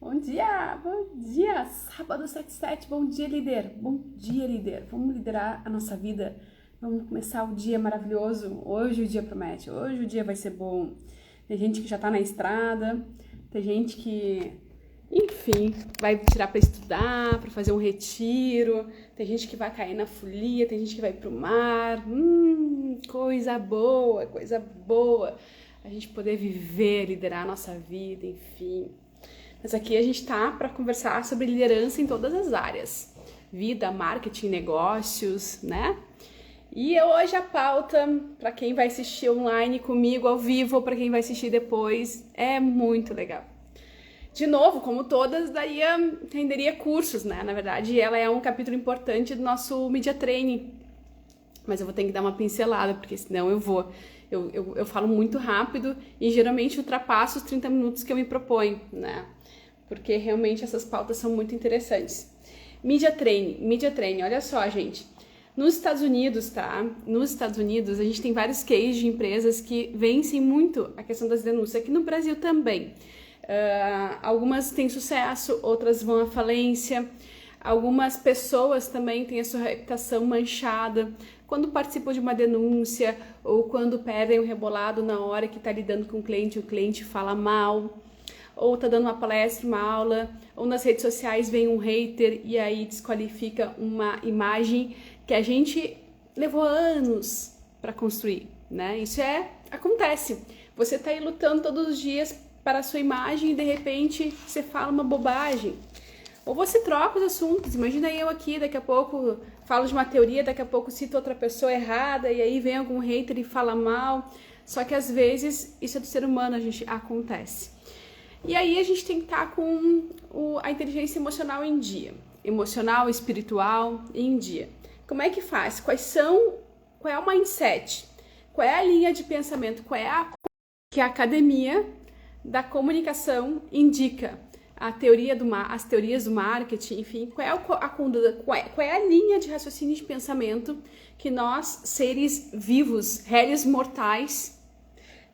Bom dia, sábado 77, bom dia, líder, bom dia, líder, vamos liderar a nossa vida, vamos começar o dia maravilhoso, hoje o dia promete, hoje o dia vai ser bom, tem gente que já tá na estrada, tem gente que, enfim, vai tirar para estudar, para fazer um retiro, tem gente que vai cair na folia, tem gente que vai pro mar, coisa boa, a gente poder viver, liderar a nossa vida, enfim. Mas aqui a gente tá para conversar sobre liderança em todas as áreas, vida, marketing, negócios, né? E hoje a pauta, para quem vai assistir online comigo ao vivo ou para quem vai assistir depois, é muito legal. De novo, como todas, renderia cursos, né? Na verdade, ela é um capítulo importante do nosso Media Training. Mas eu vou ter que dar uma pincelada, porque senão eu falo muito rápido e geralmente ultrapasso os 30 minutos que eu me proponho, né? Porque realmente essas pautas são muito interessantes. Media Training, olha só, gente. Nos Estados Unidos, tá? Nos Estados Unidos, a gente tem vários cases de empresas que vencem muito a questão das denúncias. Aqui no Brasil também. Algumas têm sucesso, outras vão à falência. Algumas pessoas também têm a sua reputação manchada quando participam de uma denúncia ou quando perdem o rebolado na hora que está lidando com o cliente fala mal, ou está dando uma palestra, uma aula, ou nas redes sociais vem um hater e aí desqualifica uma imagem que a gente levou anos para construir, né? Isso acontece. Você está aí lutando todos os dias para a sua imagem e de repente você fala uma bobagem. Ou você troca os assuntos, imagina eu aqui, daqui a pouco falo de uma teoria, daqui a pouco cito outra pessoa errada e aí vem algum hater e fala mal. Só que às vezes isso é do ser humano, a gente acontece. E aí a gente tem que estar com a inteligência emocional em dia. Emocional, espiritual em dia. Como é que faz? Qual é o mindset? Qual é a linha de pensamento? Que a academia da comunicação indica? As teorias do marketing, enfim, qual é a linha de raciocínio de pensamento que nós, seres vivos, réis mortais,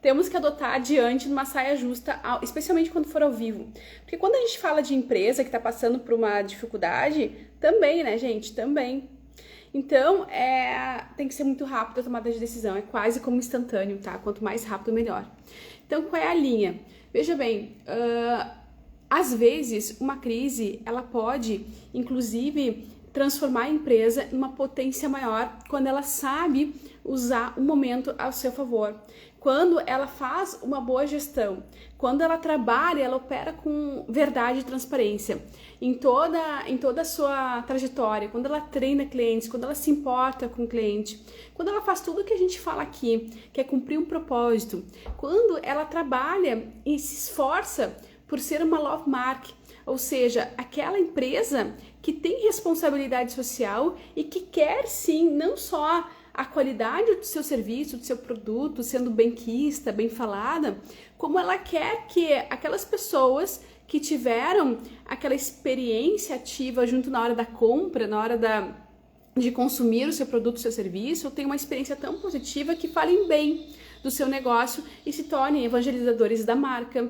temos que adotar diante de uma saia justa, especialmente quando for ao vivo. Porque quando a gente fala de empresa que está passando por uma dificuldade, também, né, gente? Também. Então, tem que ser muito rápido a tomada de decisão, é quase como instantâneo, tá? Quanto mais rápido, melhor. Então, qual é a linha? Veja bem, às vezes, uma crise, ela pode, inclusive, transformar a empresa em uma potência maior quando ela sabe usar o momento ao seu favor. Quando ela faz uma boa gestão, quando ela trabalha, ela opera com verdade e transparência em toda a sua trajetória, quando ela treina clientes, quando ela se importa com o cliente, quando ela faz tudo o que a gente fala aqui, que é cumprir um propósito, quando ela trabalha e se esforça por ser uma love mark, ou seja, aquela empresa que tem responsabilidade social e que quer sim, não só a qualidade do seu serviço, do seu produto, sendo benquista, bem falada, como ela quer que aquelas pessoas que tiveram aquela experiência ativa junto na hora da compra, na hora de consumir o seu produto, o seu serviço, tenham uma experiência tão positiva que falem bem do seu negócio e se tornem evangelizadores da marca,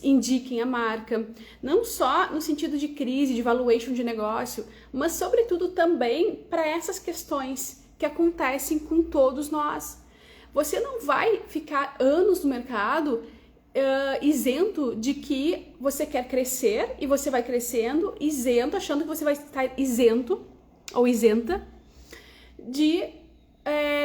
indiquem a marca, não só no sentido de crise, de valuation de negócio, mas sobretudo também para essas questões que acontecem com todos nós. Você não vai ficar anos no mercado isento de que você quer crescer e você vai crescendo, isento, achando que você vai estar isento ou isenta de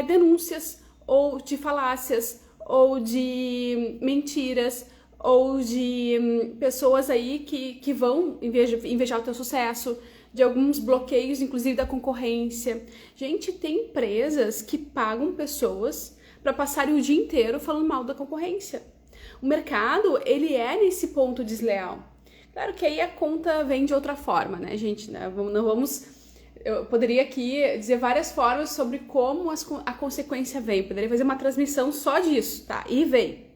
denúncias ou de falácias ou de mentiras ou de pessoas aí que vão invejar o teu sucesso, de alguns bloqueios, inclusive da concorrência. Gente, tem empresas que pagam pessoas para passarem o dia inteiro falando mal da concorrência. O mercado, ele é nesse ponto desleal. Claro que aí a conta vem de outra forma, né, gente? Eu poderia aqui dizer várias formas sobre como a consequência vem. Eu poderia fazer uma transmissão só disso, tá? E vem.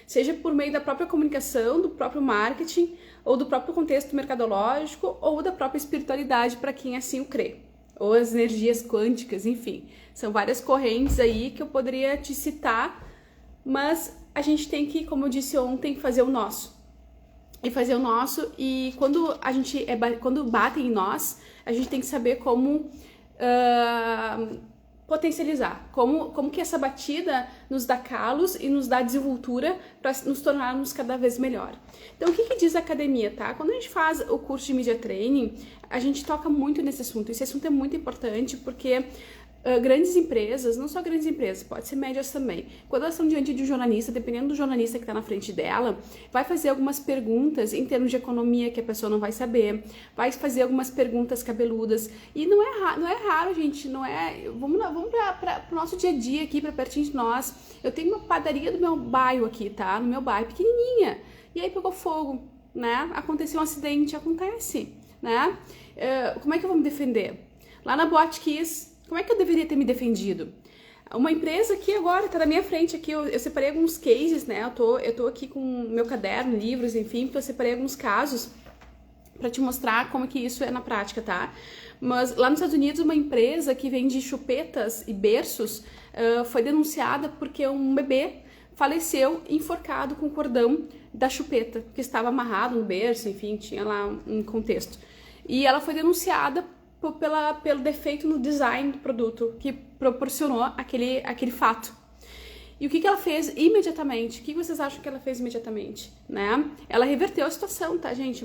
Seja por meio da própria comunicação, do próprio marketing, ou do próprio contexto mercadológico, ou da própria espiritualidade, para quem assim o crê. Ou as energias quânticas, enfim. São várias correntes aí que eu poderia te citar, mas a gente tem que, como eu disse ontem, fazer o nosso. e fazer o nosso. E quando quando batem em nós, a gente tem que saber como potencializar, como que essa batida nos dá calos e nos dá desenvoltura para nos tornarmos cada vez melhor. Então, o que diz a academia, tá? Quando a gente faz o curso de Media Training, a gente toca muito nesse assunto. Esse assunto é muito importante porque grandes empresas, não só grandes empresas, pode ser médias também, quando elas estão diante de um jornalista, dependendo do jornalista que está na frente dela, vai fazer algumas perguntas em termos de economia que a pessoa não vai saber, vai fazer algumas perguntas cabeludas, e não é raro, gente, não é... Vamos para o nosso dia a dia aqui, para pertinho de nós. Eu tenho uma padaria do meu bairro aqui, tá? No meu bairro, pequenininha, e aí pegou fogo, né? Aconteceu um acidente, acontece, né? Como é que eu vou me defender? Lá na Boate Kiss, como é que eu deveria ter me defendido? Uma empresa aqui agora, tá na minha frente aqui, eu separei alguns cases, né? Eu tô aqui com meu caderno, livros, enfim, porque eu separei alguns casos pra te mostrar como que isso é na prática, tá? Mas lá nos Estados Unidos, uma empresa que vende chupetas e berços foi denunciada porque um bebê faleceu enforcado com o cordão da chupeta, que estava amarrado no berço, enfim, tinha lá um contexto. E ela foi denunciada pelo defeito no design do produto que proporcionou aquele fato. E o que ela fez imediatamente? O que vocês acham que ela fez imediatamente, né? Ela reverteu a situação, tá, gente?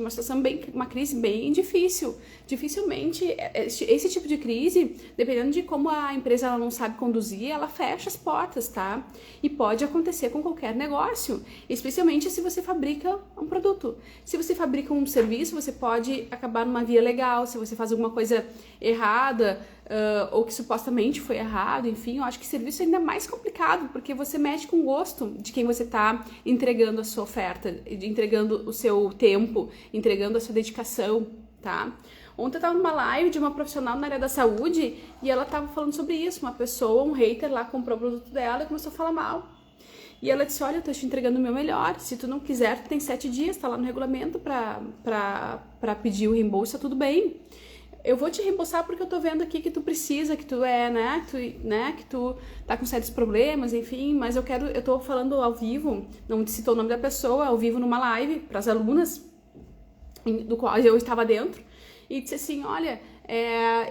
Uma crise bem difícil. Dificilmente, esse tipo de crise, dependendo de como a empresa ela não sabe conduzir, ela fecha as portas, tá? E pode acontecer com qualquer negócio, especialmente se você fabrica um produto. Se você fabrica um serviço, você pode acabar numa via legal, se você faz alguma coisa errada, ou que supostamente foi errado, enfim, eu acho que serviço é ainda mais complicado, porque você mexe com o gosto de quem você está entregando a sua oferta, entregando o seu tempo, entregando a sua dedicação, tá? Ontem eu estava numa live de uma profissional na área da saúde e ela estava falando sobre isso, uma pessoa, um hater lá comprou o produto dela e começou a falar mal. E ela disse, olha, eu tô te entregando o meu melhor, se tu não quiser, tu tem 7 dias, tá lá no regulamento pra pedir o reembolso, tá tudo bem. Eu vou te reembolsar porque eu tô vendo aqui que tu precisa, que tu que tu tá com certos problemas, enfim, mas eu tô falando ao vivo, não citou o nome da pessoa, ao vivo numa live para as alunas, do qual eu estava dentro, e disse assim, olha,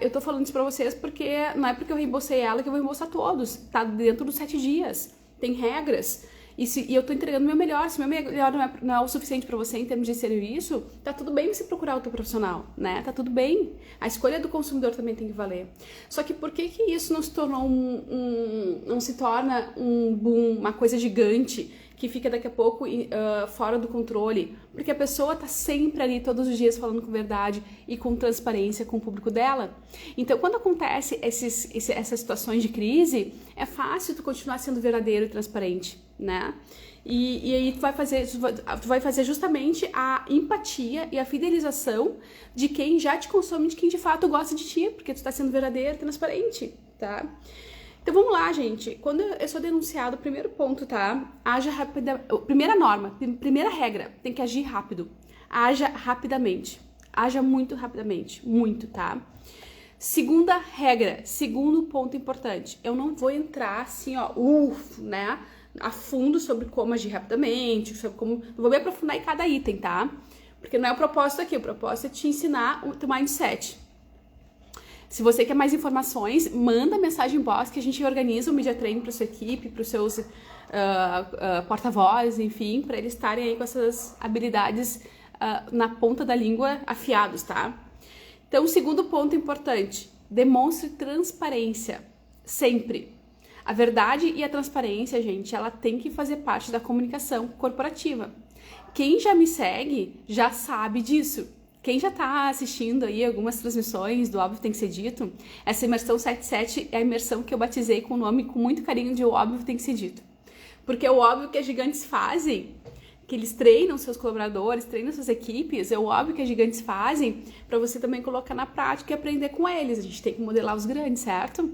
eu tô falando isso pra vocês porque não é porque eu reembolsei ela que eu vou reembolsar todos, tá dentro dos 7 dias, tem regras. E eu tô entregando o meu melhor, se o meu melhor não é o suficiente pra você em termos de serviço, tá tudo bem você procurar outro profissional, né? Tá tudo bem. A escolha do consumidor também tem que valer. Só que por que isso não se tornou não se torna um boom, uma coisa gigante, que fica daqui a pouco fora do controle? Porque a pessoa tá sempre ali todos os dias falando com verdade e com transparência com o público dela. Então, quando acontece essas situações de crise, é fácil tu continuar sendo verdadeiro e transparente, né? E aí tu vai fazer justamente a empatia e a fidelização de quem já te consome, de quem de fato gosta de ti, porque tu tá sendo verdadeiro e transparente, tá? Então vamos lá, gente. Quando eu sou denunciado, o primeiro ponto, tá? Haja rápida. Primeira norma, primeira regra, tem que agir rápido. Haja rapidamente. Haja muito rapidamente. Muito, tá? Segunda regra, segundo ponto importante. Eu não vou entrar assim, ó, né? A fundo sobre como agir rapidamente, sobre como. Não vou me aprofundar em cada item, tá? Porque não é o propósito aqui. O propósito é te ensinar o teu mindset. Se você quer mais informações, manda mensagem box que a gente organiza o Media Training para sua equipe, para os seus porta-vozes, enfim, para eles estarem aí com essas habilidades na ponta da língua afiados, tá? Então, o segundo ponto importante, demonstre transparência, sempre. A verdade e a transparência, gente, ela tem que fazer parte da comunicação corporativa. Quem já me segue já sabe disso. Quem já tá assistindo aí algumas transmissões do Óbvio Tem Que Ser Dito, essa imersão 77 é a imersão que eu batizei com o nome com muito carinho de O Óbvio Tem Que Ser Dito. Porque o óbvio que as gigantes fazem, que eles treinam seus colaboradores, treinam suas equipes, é o óbvio que as gigantes fazem para você também colocar na prática e aprender com eles. A gente tem que modelar os grandes, certo?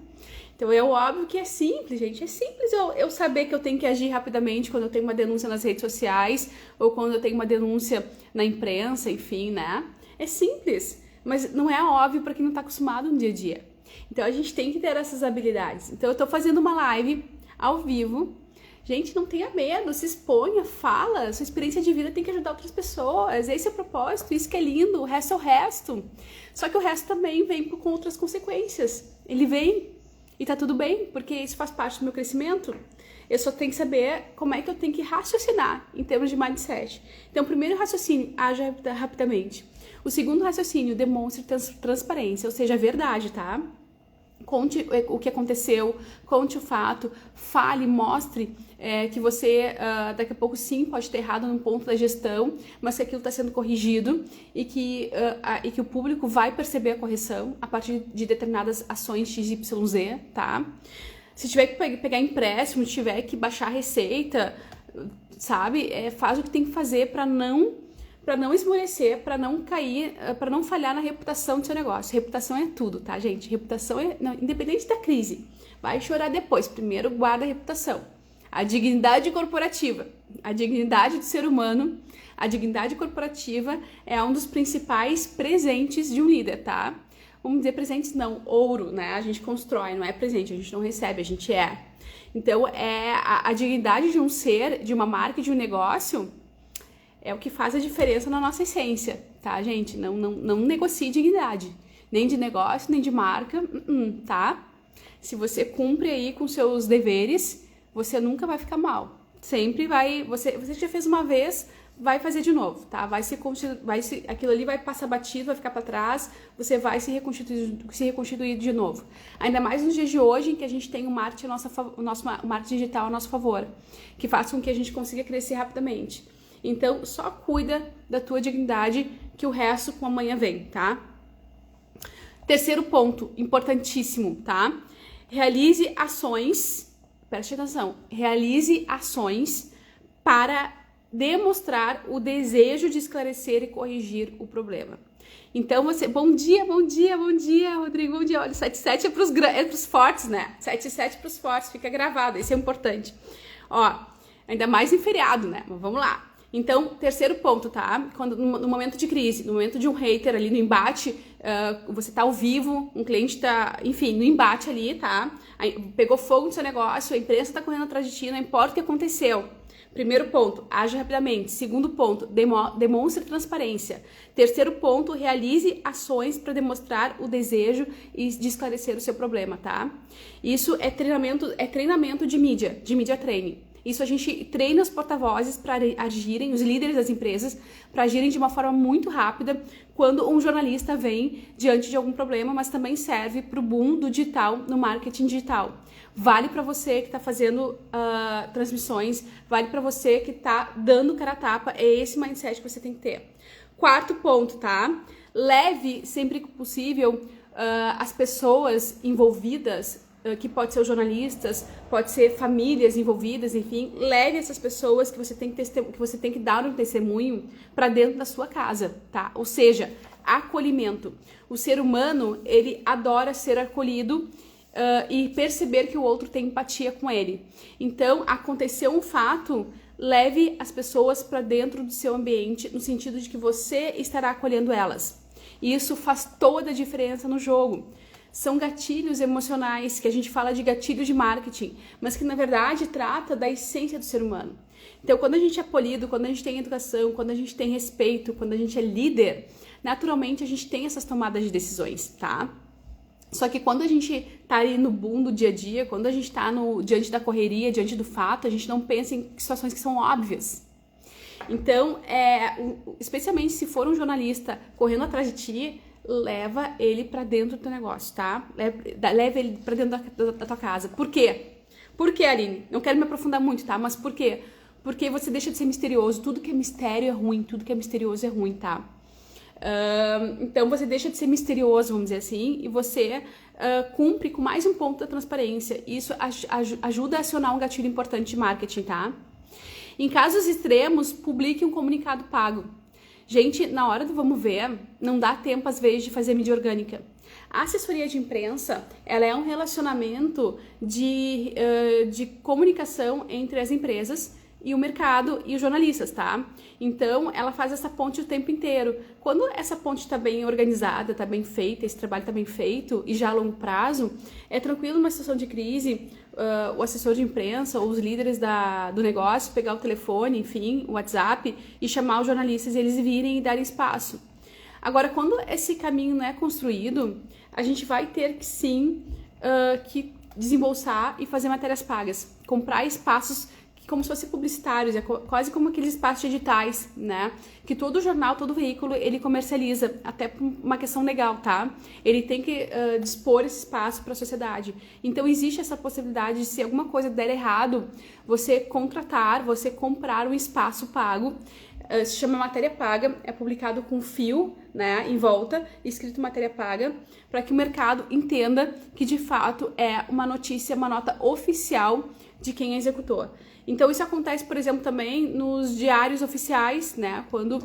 Então é óbvio que é simples, gente. É simples eu saber que eu tenho que agir rapidamente quando eu tenho uma denúncia nas redes sociais ou quando eu tenho uma denúncia na imprensa, enfim, né? É simples, mas não é óbvio para quem não está acostumado no dia a dia. Então a gente tem que ter essas habilidades. Então eu estou fazendo uma live ao vivo. Gente, não tenha medo, se exponha, fala, sua experiência de vida tem que ajudar outras pessoas, esse é o propósito, isso que é lindo, o resto é o resto. Só que o resto também vem com outras consequências, ele vem e tá tudo bem, porque isso faz parte do meu crescimento. Eu só tenho que saber como é que eu tenho que raciocinar em termos de mindset. Então, o primeiro raciocínio, haja rapidamente. O segundo raciocínio, demonstre transparência, ou seja, a verdade, tá? Conte o que aconteceu, conte o fato, fale, mostre que você daqui a pouco sim pode ter errado num ponto da gestão, mas que aquilo está sendo corrigido e que o público vai perceber a correção a partir de determinadas ações XYZ, tá? Se tiver que pegar empréstimo, tiver que baixar a receita, sabe? Faz o que tem que fazer para não esmorecer, para não cair, para não falhar na reputação do seu negócio. Reputação é tudo, tá, gente? Reputação independente da crise. Vai chorar depois. Primeiro, guarda a reputação. A dignidade corporativa, a dignidade do ser humano, a dignidade corporativa é um dos principais presentes de um líder, tá? Vamos dizer presentes não, ouro, né? A gente constrói, não é presente, a gente não recebe, a gente é. Então, a dignidade de um ser, de uma marca, de um negócio, é o que faz a diferença na nossa essência, tá, gente? Não negocie dignidade, nem de negócio, nem de marca, tá? Se você cumpre aí com seus deveres, você nunca vai ficar mal. Sempre vai, você já fez uma vez, vai fazer de novo, tá? Aquilo ali vai passar batido, vai ficar para trás, você vai se reconstituir de novo. Ainda mais nos dias de hoje, em que a gente tem o marketing digital a nosso favor, que faz com que a gente consiga crescer rapidamente. Então, só cuida da tua dignidade, que o resto com amanhã vem, tá? Terceiro ponto, importantíssimo, tá? Realize ações, preste atenção, realize ações para demonstrar o desejo de esclarecer e corrigir o problema. Então, bom dia, Rodrigo, bom dia. Olha, 77 é pros fortes, né? 77 pros fortes, fica gravado, isso é importante. Ó, ainda mais em feriado, né? Mas vamos lá. Então, terceiro ponto, tá? No momento de crise, no momento de um hater ali no embate, você tá ao vivo, um cliente tá, enfim, no embate ali, tá? Aí, pegou fogo no seu negócio, a imprensa tá correndo atrás de ti, não importa o que aconteceu. Primeiro ponto, age rapidamente. Segundo ponto, demonstre transparência. Terceiro ponto, realize ações para demonstrar o desejo e de esclarecer o seu problema, tá? Isso é treinamento de mídia training. Isso a gente treina os porta-vozes para agirem, os líderes das empresas, para agirem de uma forma muito rápida quando um jornalista vem diante de algum problema, mas também serve para o boom do digital, no marketing digital. Vale para você que está fazendo transmissões, vale para você que está dando cara a tapa, é esse mindset que você tem que ter. Quarto ponto, tá? Leve sempre que possível as pessoas envolvidas, que pode ser os jornalistas, pode ser famílias envolvidas, enfim, leve essas pessoas que você tem que dar um testemunho para dentro da sua casa, tá? Ou seja, acolhimento. O ser humano, ele adora ser acolhido e perceber que o outro tem empatia com ele. Então, aconteceu um fato, leve as pessoas para dentro do seu ambiente, no sentido de que você estará acolhendo elas. E isso faz toda a diferença no jogo. São gatilhos emocionais, que a gente fala de gatilhos de marketing, mas que na verdade trata da essência do ser humano. Então, quando a gente é polido, quando a gente tem educação, quando a gente tem respeito, quando a gente é líder, naturalmente a gente tem essas tomadas de decisões, tá? Só que quando a gente tá ali no boom do dia a dia, quando a gente tá diante da correria, diante do fato, a gente não pensa em situações que são óbvias. Então, especialmente se for um jornalista correndo atrás de ti, leva ele pra dentro do teu negócio, tá? Leva ele pra dentro da tua casa. Por quê? Por quê, Aline? Não quero me aprofundar muito, tá? Mas por quê? Porque você deixa de ser misterioso. Tudo que é mistério é ruim, tudo que é misterioso é ruim, tá? Então você deixa de ser misterioso, vamos dizer assim, e você cumpre com mais um ponto da transparência. Isso ajuda a acionar um gatilho importante de marketing, tá? Em casos extremos, publique um comunicado pago. Gente, na hora do vamos ver, não dá tempo às vezes de fazer mídia orgânica. A assessoria de imprensa, ela é um relacionamento de comunicação entre as empresas e o mercado e os jornalistas, tá? Então, ela faz essa ponte o tempo inteiro. Quando essa ponte está bem organizada, está bem feita, esse trabalho está bem feito e já a longo prazo, é tranquilo numa situação de crise, o assessor de imprensa ou os líderes do negócio pegar o telefone, enfim, o WhatsApp e chamar os jornalistas e eles virem e darem espaço. Agora, quando esse caminho não é construído, a gente vai ter que sim que desembolsar e fazer matérias pagas, comprar espaços como se fossem publicitários, é quase como aqueles espaços digitais, né? Que todo jornal, todo veículo, ele comercializa, até por uma questão legal, tá? Ele tem que dispor esse espaço para a sociedade. Então, existe essa possibilidade de, se alguma coisa der errado, você contratar, você comprar um espaço pago, se chama matéria paga, é publicado com fio, né, em volta, escrito matéria paga, para que o mercado entenda que, de fato, é uma notícia, uma nota oficial de quem executou. Então, isso acontece, por exemplo, também nos diários oficiais, né? Quando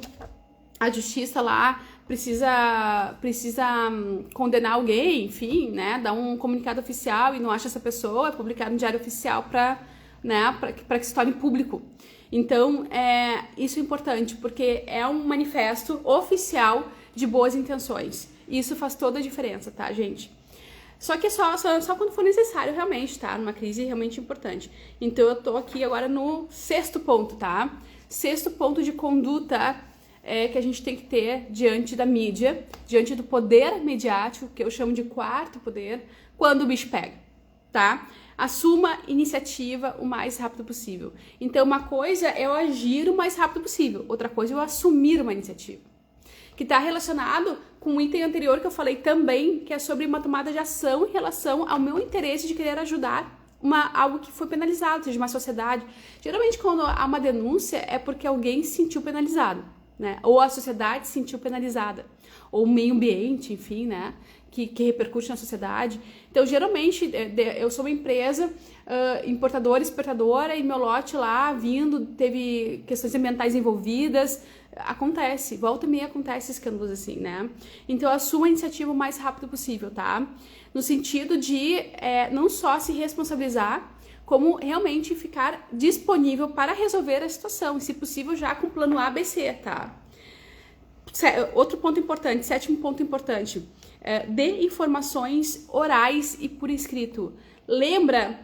a justiça lá precisa condenar alguém, enfim, né? Dá um comunicado oficial e não acha essa pessoa, é publicado no diário oficial para que se torne público. Então, isso é importante, porque é um manifesto oficial de boas intenções. Isso faz toda a diferença, tá, gente? Só que só quando for necessário, realmente, tá? Numa crise realmente importante. Então, eu tô aqui agora no 6º ponto, tá? 6º ponto de conduta que a gente tem que ter diante da mídia, diante do poder mediático, que eu chamo de 4º poder, quando o bicho pega, tá? Assuma iniciativa o mais rápido possível. Então, uma coisa é eu agir o mais rápido possível, outra coisa é eu assumir uma iniciativa. Que está relacionado com o item anterior que eu falei também, que é sobre uma tomada de ação em relação ao meu interesse de querer ajudar algo que foi penalizado, seja uma sociedade. Geralmente, quando há uma denúncia, é porque alguém se sentiu penalizado, né? Ou a sociedade se sentiu penalizada, ou o meio ambiente, enfim, né? Que repercute na sociedade. Então, geralmente, eu sou uma empresa importadora, exportadora, e meu lote lá vindo, teve questões ambientais envolvidas. Acontece, volta e meia acontece escândalos assim, né? Então, assuma a iniciativa o mais rápido possível, tá? No sentido de não só se responsabilizar, como realmente ficar disponível para resolver a situação, e, se possível, já com plano A, B, C, tá? Outro ponto importante, 7º ponto importante, dê informações orais e por escrito. Lembra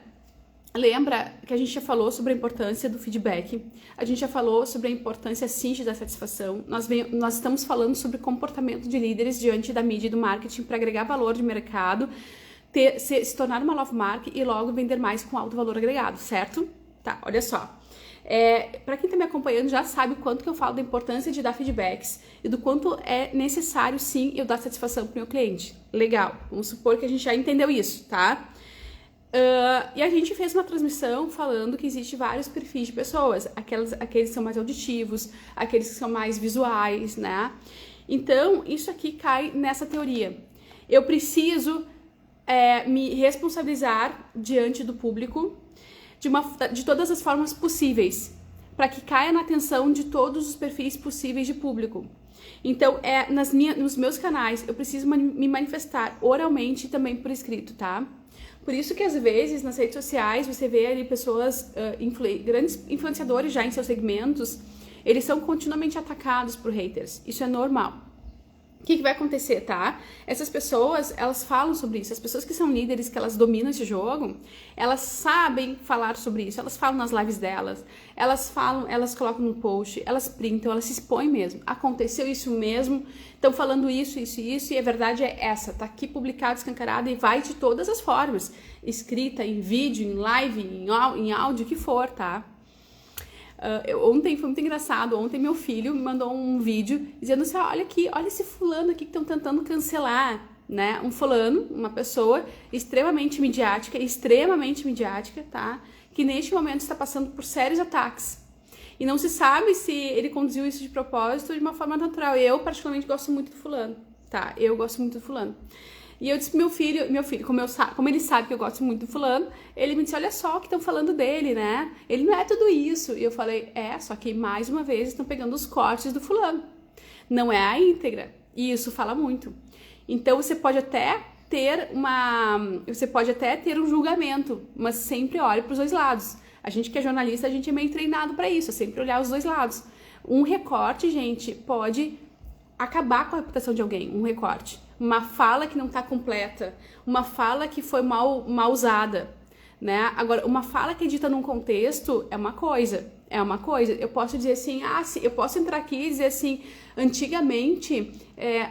que a gente já falou sobre a importância do feedback, a gente já falou sobre a importância, sim, da satisfação. Nós estamos falando sobre comportamento de líderes diante da mídia e do marketing para agregar valor de mercado, se tornar uma love mark e logo vender mais com alto valor agregado, certo? Tá, olha só. Para quem está me acompanhando já sabe o quanto que eu falo da importância de dar feedbacks e do quanto é necessário, sim, eu dar satisfação para o meu cliente. Legal, vamos supor que a gente já entendeu isso, tá? E a gente fez uma transmissão falando que existe vários perfis de pessoas, aqueles que são mais auditivos, aqueles que são mais visuais, né? Então, isso aqui cai nessa teoria. Eu preciso me responsabilizar diante do público de todas as formas possíveis, para que caia na atenção de todos os perfis possíveis de público. Então, nos meus canais, eu preciso me manifestar oralmente e também por escrito, tá? Por isso que, às vezes, nas redes sociais, você vê ali pessoas, grandes influenciadores já em seus segmentos, eles são continuamente atacados por haters. Isso é normal. O que vai acontecer, tá? Essas pessoas, elas falam sobre isso. As pessoas que são líderes, que elas dominam esse jogo, elas sabem falar sobre isso. Elas falam nas lives delas, elas colocam no post, elas printam, elas se expõem mesmo. Aconteceu isso mesmo, estão falando isso, e a verdade é essa. Tá aqui publicado, escancarado, e vai de todas as formas. Escrita, em vídeo, em live, em áudio, o que for, tá? Ontem foi muito engraçado. Ontem meu filho me mandou um vídeo dizendo assim: olha aqui, olha esse fulano aqui que estão tentando cancelar, né? Um fulano, uma pessoa extremamente midiática, tá? Que neste momento está passando por sérios ataques. E não se sabe se ele conduziu isso de propósito ou de uma forma natural. Eu, particularmente, gosto muito do fulano, tá? Eu gosto muito do fulano. E eu disse pro meu filho, como ele sabe que eu gosto muito do fulano, ele me disse: olha só o que estão falando dele, né? Ele não é tudo isso. E eu falei: só que mais uma vez estão pegando os cortes do fulano. Não é a íntegra. E isso fala muito. Então você pode até ter um julgamento, mas sempre olhe para os dois lados. A gente que é jornalista, a gente é meio treinado para isso, é sempre olhar os dois lados. Um recorte, gente, pode acabar com a reputação de alguém, um recorte. Uma fala que não está completa, uma fala que foi mal usada, né? Agora, uma fala que é dita num contexto é uma coisa. Eu posso dizer assim, eu posso entrar aqui e dizer assim, antigamente,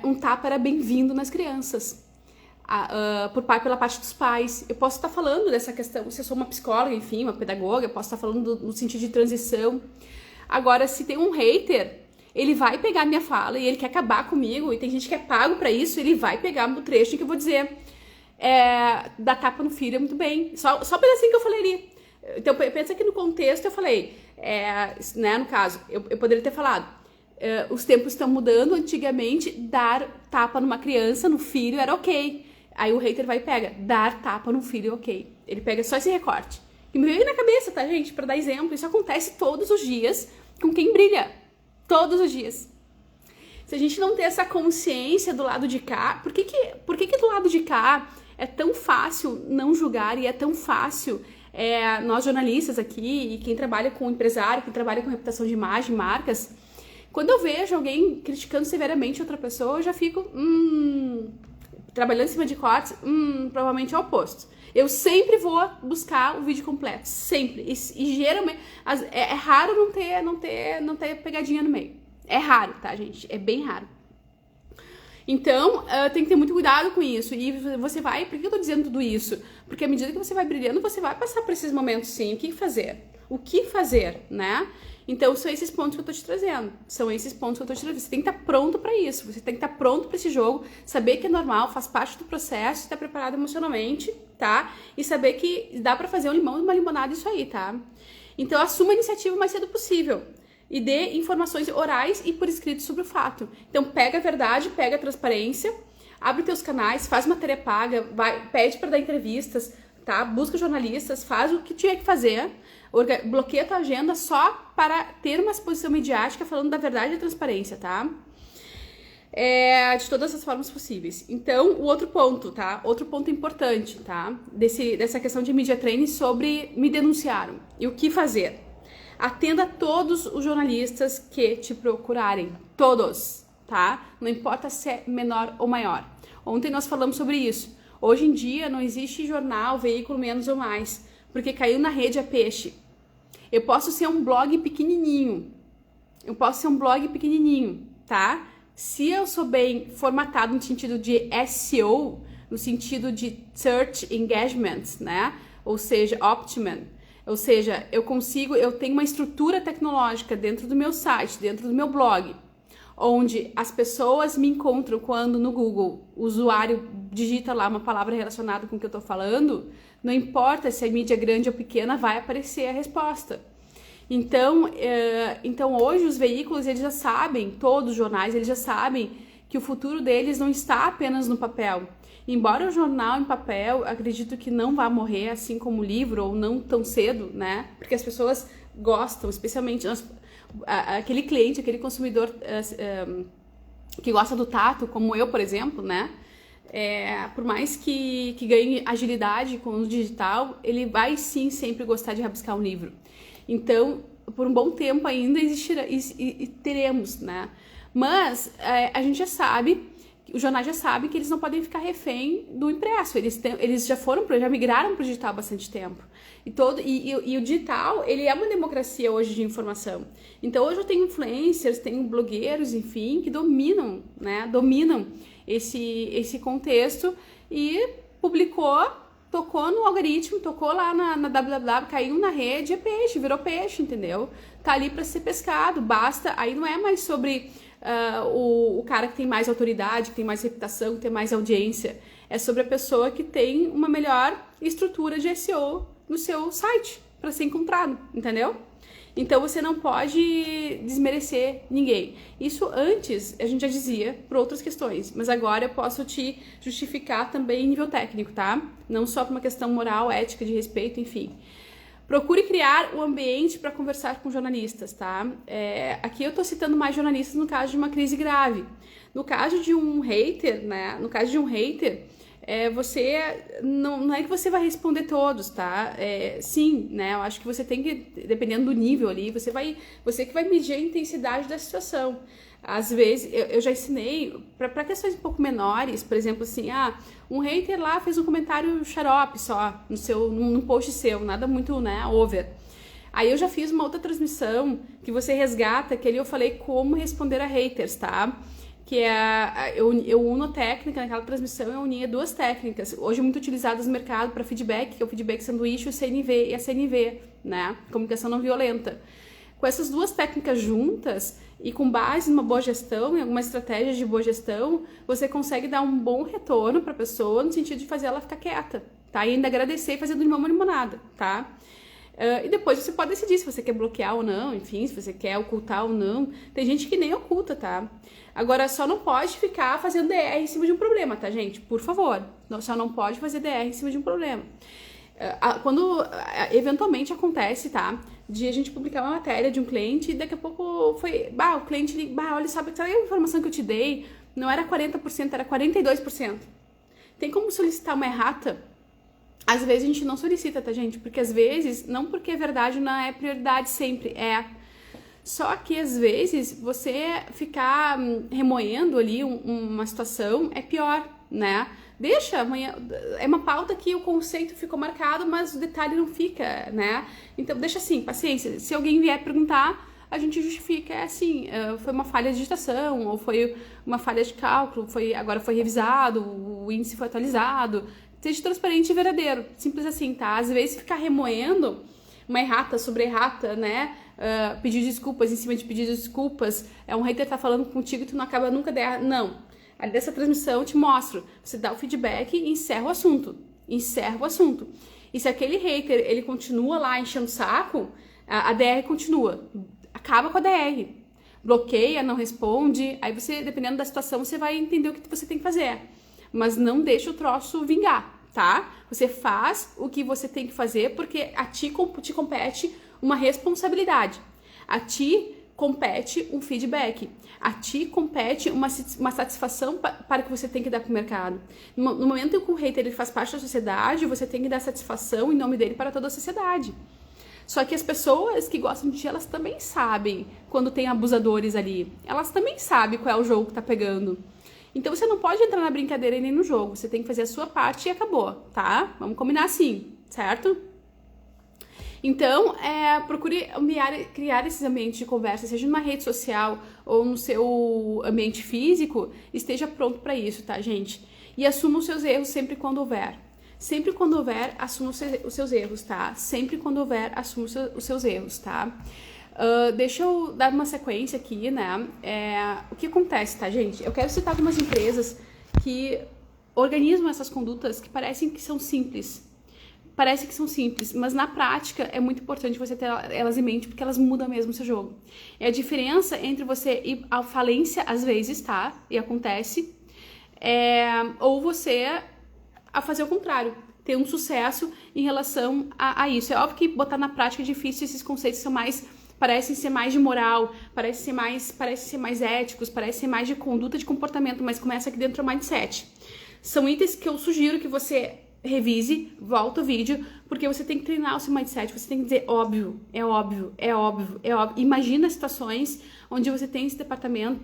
um tapa era bem-vindo nas crianças. Pela parte dos pais. Eu posso estar falando dessa questão, se eu sou uma psicóloga, enfim, uma pedagoga, eu posso estar falando no sentido de transição. Agora, se tem um hater, ele vai pegar minha fala e ele quer acabar comigo, e tem gente que é pago pra isso, ele vai pegar o trecho que eu vou dizer. Dar tapa no filho é muito bem. Só pedacinho que eu falaria. Então, pensa que no contexto eu falei, né, no caso, eu poderia ter falado, os tempos estão mudando, antigamente dar tapa numa criança, no filho, era ok. Aí o hater vai e pega, dar tapa no filho, ok. Ele pega só esse recorte. E me veio na cabeça, tá, gente? Pra dar exemplo, isso acontece todos os dias com quem brilha. Todos os dias. Se a gente não ter essa consciência do lado de cá, por que do lado de cá é tão fácil não julgar e é tão fácil nós jornalistas aqui e quem trabalha com empresário, quem trabalha com reputação de imagem, marcas, quando eu vejo alguém criticando severamente outra pessoa, eu já fico, trabalhando em cima de cortes, provavelmente é o oposto. Eu sempre vou buscar o vídeo completo, sempre. E geralmente, é raro não ter pegadinha no meio. É raro, tá, gente? É bem raro. Então, tem que ter muito cuidado com isso. E você vai... Por que eu tô dizendo tudo isso? Porque à medida que você vai brilhando, você vai passar por esses momentos, sim. O que fazer? O que fazer, né? Então, são esses pontos que eu tô te trazendo. Você tem que estar pronto pra isso. Você tem que estar pronto pra esse jogo. Saber que é normal, faz parte do processo. Estar preparado emocionalmente, tá? E saber que dá pra fazer um limão e uma limonada isso aí, tá? Então, assuma a iniciativa o mais cedo possível. E dê informações orais e por escrito sobre o fato. Então, pega a verdade, pega a transparência, abre teus canais, faz matéria paga, pede para dar entrevistas, tá? Busca jornalistas, faz o que tinha que fazer, bloqueia a tua agenda só para ter uma exposição midiática falando da verdade e da transparência, tá? De todas as formas possíveis. Então, o outro ponto, tá? Outro ponto importante, tá? Dessa questão de media training sobre me denunciaram e o que fazer. Atenda a todos os jornalistas que te procurarem. Todos, tá? Não importa se é menor ou maior. Ontem nós falamos sobre isso. Hoje em dia não existe jornal, veículo menos ou mais, porque caiu na rede a peixe. Eu posso ser um blog pequenininho. Tá? Se eu sou bem formatado no sentido de SEO, no sentido de Search Engagement, né? Ou seja, Optimum. Ou seja, eu tenho uma estrutura tecnológica dentro do meu site, dentro do meu blog, onde as pessoas me encontram quando no Google o usuário digita lá uma palavra relacionada com o que eu estou falando, não importa se é mídia grande ou pequena, vai aparecer a resposta. Então hoje os veículos, eles já sabem, todos os jornais, eles já sabem que o futuro deles não está apenas no papel. Embora o jornal em papel, acredito que não vai morrer, assim como o livro, ou não tão cedo, né? Porque as pessoas gostam, especialmente aquele cliente, aquele consumidor que gosta do tato, como eu, por exemplo, né? Por mais que ganhe agilidade com o digital, ele vai sim sempre gostar de rabiscar um livro. Então, por um bom tempo ainda existirá e teremos, né? Mas a gente já sabe, os jornais já sabem que eles não podem ficar refém do impresso. Eles já migraram para o digital há bastante tempo. E o digital, ele é uma democracia hoje de informação. Então, hoje eu tenho influencers, tenho blogueiros, enfim, que dominam, né? Dominam esse contexto e tocou no algoritmo, tocou lá na www, caiu na rede, é peixe, virou peixe, entendeu? Tá ali para ser pescado, basta. Aí não é mais sobre o cara que tem mais autoridade, que tem mais reputação, que tem mais audiência. É sobre a pessoa que tem uma melhor estrutura de SEO no seu site para ser encontrado, entendeu? Então você não pode desmerecer ninguém. Isso antes a gente já dizia por outras questões, mas agora eu posso te justificar também em nível técnico, tá? Não só por uma questão moral, ética, de respeito, enfim. Procure criar um ambiente para conversar com jornalistas, tá? Aqui eu tô citando mais jornalistas no caso de uma crise grave. No caso de um hater, né? você não é que você vai responder todos, tá? Sim, né? Eu acho que você tem que, dependendo do nível ali, você que vai medir a intensidade da situação. Às vezes, eu já ensinei para questões um pouco menores, por exemplo, assim, um hater lá fez um comentário xarope só num post seu, nada muito, né, over. Aí eu já fiz uma outra transmissão que você resgata, que ali eu falei como responder a haters, tá? Que eu uno a técnica, naquela transmissão eu unia duas técnicas, hoje muito utilizadas no mercado para feedback, que é o feedback sanduíche, o CNV e a CNV, né? Comunicação não violenta. Com essas duas técnicas juntas e com base numa boa gestão, em alguma estratégia de boa gestão, você consegue dar um bom retorno para a pessoa no sentido de fazer ela ficar quieta, tá? E ainda agradecer e fazer do limão uma limonada, tá? E depois você pode decidir se você quer bloquear ou não, enfim, se você quer ocultar ou não. Tem gente que nem oculta, tá? Agora, só não pode ficar fazendo DR em cima de um problema, tá, gente? Por favor, só não pode fazer DR em cima de um problema. Quando eventualmente acontece, tá? De a gente publicar uma matéria de um cliente e daqui a pouco o cliente liga, olha, sabe a informação que eu te dei? Não era 40%, era 42%. Tem como solicitar uma errata? Às vezes a gente não solicita, tá, gente? Porque às vezes, não porque a verdade não é prioridade sempre, Só que às vezes você ficar remoendo ali uma situação é pior, né? Deixa, amanhã é uma pauta que o conceito ficou marcado, mas o detalhe não fica, né? Então deixa assim, paciência. Se alguém vier perguntar, a gente justifica, foi uma falha de digitação, ou foi uma falha de cálculo, agora foi revisado, o índice foi atualizado. Seja transparente e verdadeiro, simples assim, tá? Às vezes ficar remoendo uma errata sobre errata, né? Pedir desculpas em cima de pedir desculpas, um hater tá falando contigo e tu não acaba nunca de errar. Não. Ali dessa transmissão eu te mostro. Você dá o feedback e encerra o assunto. E se aquele hater, ele continua lá enchendo o saco, a DR continua. Acaba com a DR. Bloqueia, não responde. Aí você, dependendo da situação, você vai entender o que você tem que fazer. Mas não deixa o troço vingar, tá? Você faz o que você tem que fazer porque a ti te compete uma responsabilidade. A ti compete um feedback. A ti compete uma satisfação para que você tem que dar para o mercado. No momento em que o hater ele faz parte da sociedade, você tem que dar satisfação em nome dele para toda a sociedade. Só que as pessoas que gostam de ti, elas também sabem quando tem abusadores ali. Elas também sabem qual é o jogo que tá pegando. Então você não pode entrar na brincadeira e nem no jogo. Você tem que fazer a sua parte e acabou, tá? Vamos combinar assim, certo? Então, procure criar esses ambientes de conversa, seja numa rede social ou no seu ambiente físico, esteja pronto para isso, tá, gente? E assuma os seus erros sempre quando houver. Sempre quando houver, assuma os seus erros, tá? Sempre quando houver, assuma os seus erros, tá? Deixa eu dar uma sequência aqui, né? O que acontece, tá, gente? Eu quero citar algumas empresas que organizam essas condutas que parecem que são simples. Mas na prática é muito importante você ter elas em mente, porque elas mudam mesmo o seu jogo. É a diferença entre você ir à falência, às vezes, tá? E acontece, ou você a fazer o contrário, ter um sucesso em relação a isso. É óbvio que botar na prática é difícil, esses conceitos parecem ser mais de moral, parecem ser mais éticos, parecem ser mais de conduta, de comportamento, mas começa aqui dentro do mindset. São itens que eu sugiro que você revise, volta o vídeo, porque você tem que treinar o seu mindset, você tem que dizer óbvio. Imagina situações onde você tem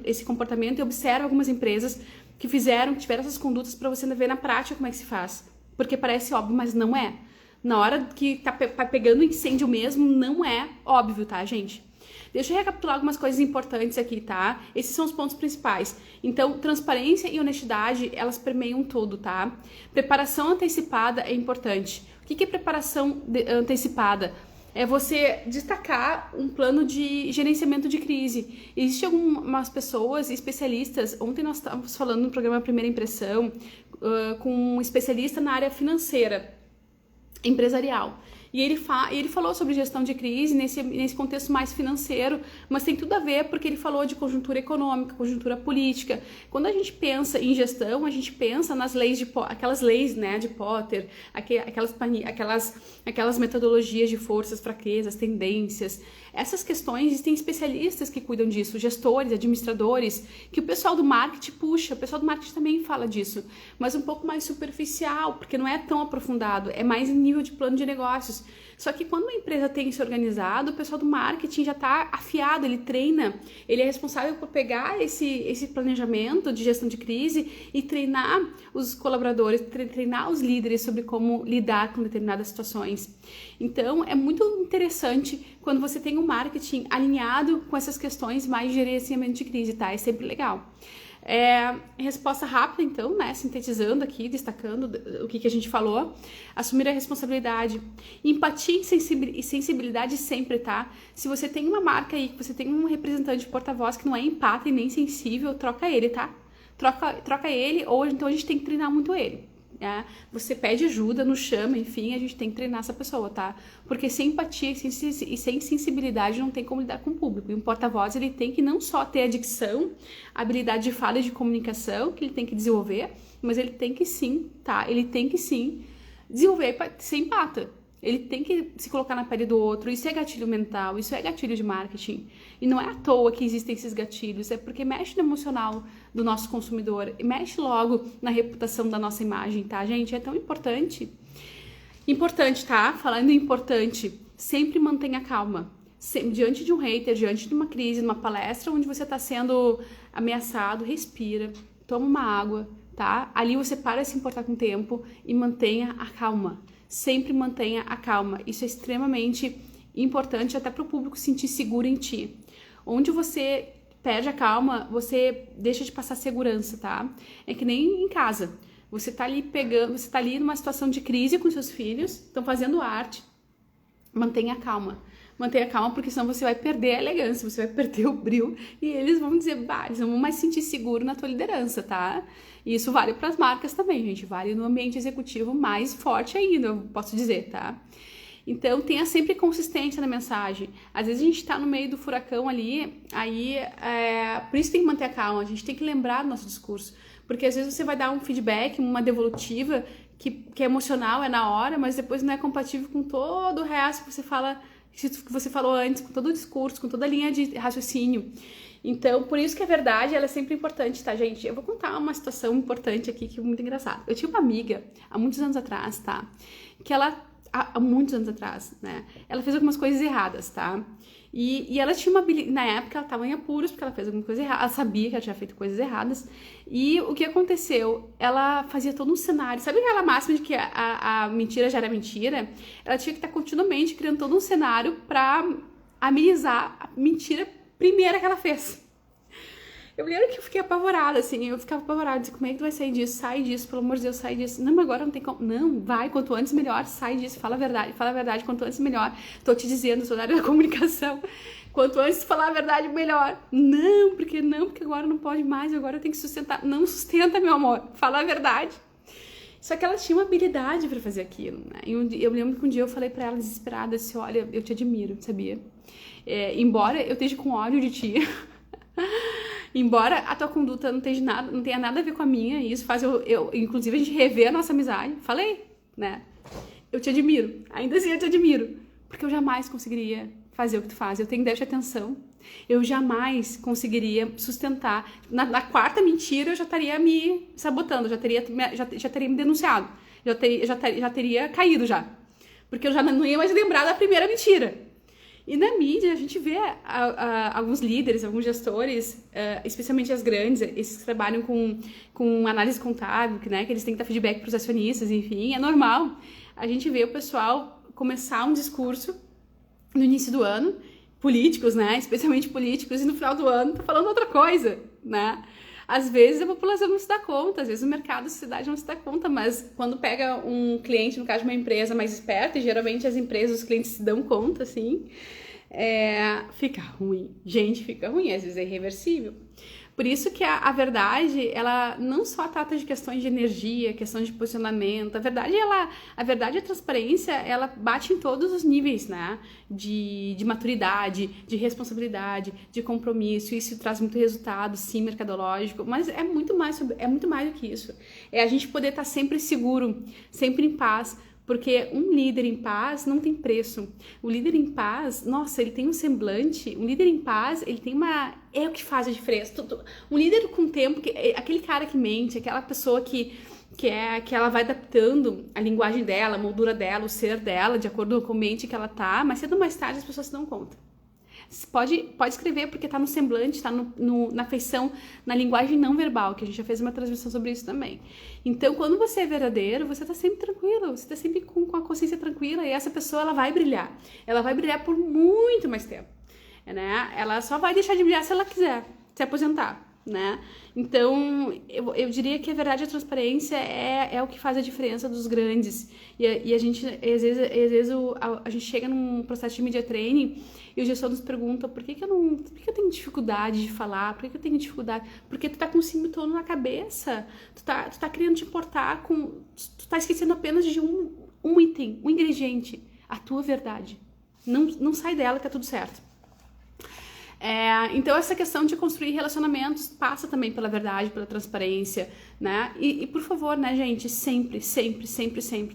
esse comportamento e observa algumas empresas que tiveram essas condutas para você ver na prática como é que se faz. Porque parece óbvio, mas não é. Na hora que tá pegando incêndio mesmo, não é óbvio, tá, gente? Deixa eu recapitular algumas coisas importantes aqui, tá? Esses são os pontos principais. Então, transparência e honestidade, elas permeiam tudo, tá? Preparação antecipada é importante. O que é preparação antecipada? É você destacar um plano de gerenciamento de crise. Existem algumas pessoas, especialistas, ontem nós estávamos falando no programa Primeira Impressão, com um especialista na área financeira, empresarial. E ele falou sobre gestão de crise nesse contexto mais financeiro, mas tem tudo a ver porque ele falou de conjuntura econômica, conjuntura política. Quando a gente pensa em gestão, a gente pensa nas leis aquelas leis, né, de Potter, aquelas metodologias de forças, fraquezas, tendências. Essas questões, existem especialistas que cuidam disso, gestores, administradores, que o pessoal do marketing puxa, o pessoal do marketing também fala disso, mas um pouco mais superficial, porque não é tão aprofundado, é mais em nível de plano de negócios. Só que quando uma empresa tem se organizado, o pessoal do marketing já está afiado, ele treina, ele é responsável por pegar esse planejamento de gestão de crise e treinar os colaboradores, treinar os líderes sobre como lidar com determinadas situações. Então, é muito interessante quando você tem um marketing alinhado com essas questões mais de gerenciamento de crise, tá? É sempre legal. Resposta rápida, então, né? Sintetizando aqui, destacando o que a gente falou. Assumir a responsabilidade. Empatia e sensibilidade sempre, tá? Se você tem uma marca aí, que você tem um representante porta-voz que não é empático e nem sensível, troca ele, tá? Troca ele, ou então a gente tem que treinar muito ele. Você pede ajuda, nos chama, enfim, a gente tem que treinar essa pessoa, tá? Porque sem empatia e sem sensibilidade não tem como lidar com o público. E um porta-voz, ele tem que não só ter a dicção, a habilidade de fala e de comunicação, que ele tem que desenvolver, mas ele tem que sim, tá? Ele tem que sim desenvolver ser empata. Ele tem que se colocar na pele do outro. Isso é gatilho mental, isso é gatilho de marketing. E não é à toa que existem esses gatilhos, é porque mexe no emocional do nosso consumidor, mexe logo na reputação da nossa imagem, tá, gente? É tão importante. Importante, tá? Falando em importante, sempre mantenha calma. Diante de um hater, diante de uma crise, numa palestra onde você está sendo ameaçado, respira, toma uma água, tá? Ali você para de se importar com o tempo e mantenha a calma. Sempre mantenha a calma. Isso é extremamente importante até para o público sentir seguro em ti. Onde você perde a calma, você deixa de passar segurança, tá? É que nem em casa. Você tá ali numa situação de crise com seus filhos, estão fazendo arte. Mantenha a calma. Mantenha calma, porque senão você vai perder a elegância, você vai perder o brilho e eles vão dizer, eles não vão mais se sentir seguro na tua liderança, tá? E isso vale para as marcas também, gente, vale no ambiente executivo mais forte ainda, eu posso dizer, tá? Então, tenha sempre consistência na mensagem. Às vezes a gente tá no meio do furacão ali, por isso tem que manter a calma, a gente tem que lembrar do nosso discurso, porque às vezes você vai dar um feedback, uma devolutiva que é emocional, é na hora, mas depois não é compatível com todo o resto que você falou antes, com todo o discurso, com toda a linha de raciocínio. Então, por isso que a verdade, ela é sempre importante, tá, gente? Eu vou contar uma situação importante aqui, que é muito engraçada. Eu tinha uma amiga, há muitos anos atrás, tá? Que há muitos anos atrás, né? Ela fez algumas coisas erradas, tá? E ela tinha uma habilidade, na época ela estava em apuros, porque ela fez alguma coisa errada, ela sabia que ela tinha feito coisas erradas, e o que aconteceu? Ela fazia todo um cenário, sabe aquela máxima de que a mentira já era mentira? Ela tinha que estar continuamente criando todo um cenário pra amenizar a mentira primeira que ela fez. Eu lembro que eu fiquei apavorada, assim, eu ficava apavorada, disse, como é que tu vai sair disso? Sai disso, pelo amor de Deus, sai disso. Não, mas agora não tem como. Não, vai, quanto antes melhor, sai disso, fala a verdade, quanto antes melhor. Tô te dizendo, sou da área da comunicação, quanto antes falar a verdade, melhor. Não, porque agora não pode mais, agora eu tenho que sustentar. Não sustenta, meu amor, fala a verdade. Só que ela tinha uma habilidade pra fazer aquilo, né? E eu lembro que um dia eu falei pra ela desesperada, assim, olha, eu te admiro, sabia? Embora eu esteja com ódio de ti, embora a tua conduta não tenha nada a ver com a minha, e isso faz inclusive, a gente rever a nossa amizade. Falei, né? Eu te admiro. Ainda assim eu te admiro. Porque eu jamais conseguiria fazer o que tu faz. Eu tenho déficit de atenção. Eu jamais conseguiria sustentar. Na quarta mentira, eu já estaria me sabotando. Já teria me denunciado. Já teria caído já. Porque eu já não ia mais lembrar da primeira mentira. E na mídia, a gente vê alguns líderes, alguns gestores, especialmente as grandes, esses que trabalham com análise contábil, né, que eles têm que dar feedback para os acionistas, enfim, é normal. A gente vê o pessoal começar um discurso no início do ano, políticos, né, especialmente políticos, e no final do ano tá falando outra coisa, né. Às vezes a população não se dá conta, às vezes o mercado, a sociedade não se dá conta, mas quando pega um cliente, no caso de uma empresa mais esperta, e geralmente as empresas, os clientes se dão conta, assim, fica ruim. Gente, fica ruim, às vezes é irreversível. Por isso que a verdade, ela não só trata de questões de energia, questões de posicionamento. A verdade e a transparência, ela bate em todos os níveis, né? De maturidade, de responsabilidade, de compromisso. Isso traz muito resultado, sim, mercadológico. Mas é muito mais do que isso. É a gente poder estar sempre seguro, sempre em paz. Porque um líder em paz não tem preço. O líder em paz, nossa, ele tem um semblante. Um líder em paz, ele tem uma... É o que faz a diferença. Um líder com tempo, aquele cara que mente, aquela pessoa que ela vai adaptando a linguagem dela, a moldura dela, o ser dela, de acordo com o ambiente que ela tá, mas cedo ou mais tarde as pessoas se dão conta. Você pode escrever porque tá no semblante, tá na feição, na linguagem não verbal, que a gente já fez uma transmissão sobre isso também. Então, quando você é verdadeiro, você tá sempre tranquilo, você tá sempre com a consciência tranquila e essa pessoa, ela vai brilhar. Ela vai brilhar por muito mais tempo, né? Ela só vai deixar de brilhar se ela quiser se aposentar, né? Então, eu diria que a verdade e a transparência é o que faz a diferença dos grandes. E a gente, às vezes a gente chega num processo de media training e o gestor nos pergunta por que eu tenho dificuldade de falar, por que eu tenho dificuldade? Porque tu tá com um símbolo na cabeça, tu tá querendo te importar tu tá esquecendo apenas de um item, um ingrediente, a tua verdade. Não sai dela que tá tudo certo. Então essa questão de construir relacionamentos passa também pela verdade, pela transparência, né? E por favor, né, gente, sempre,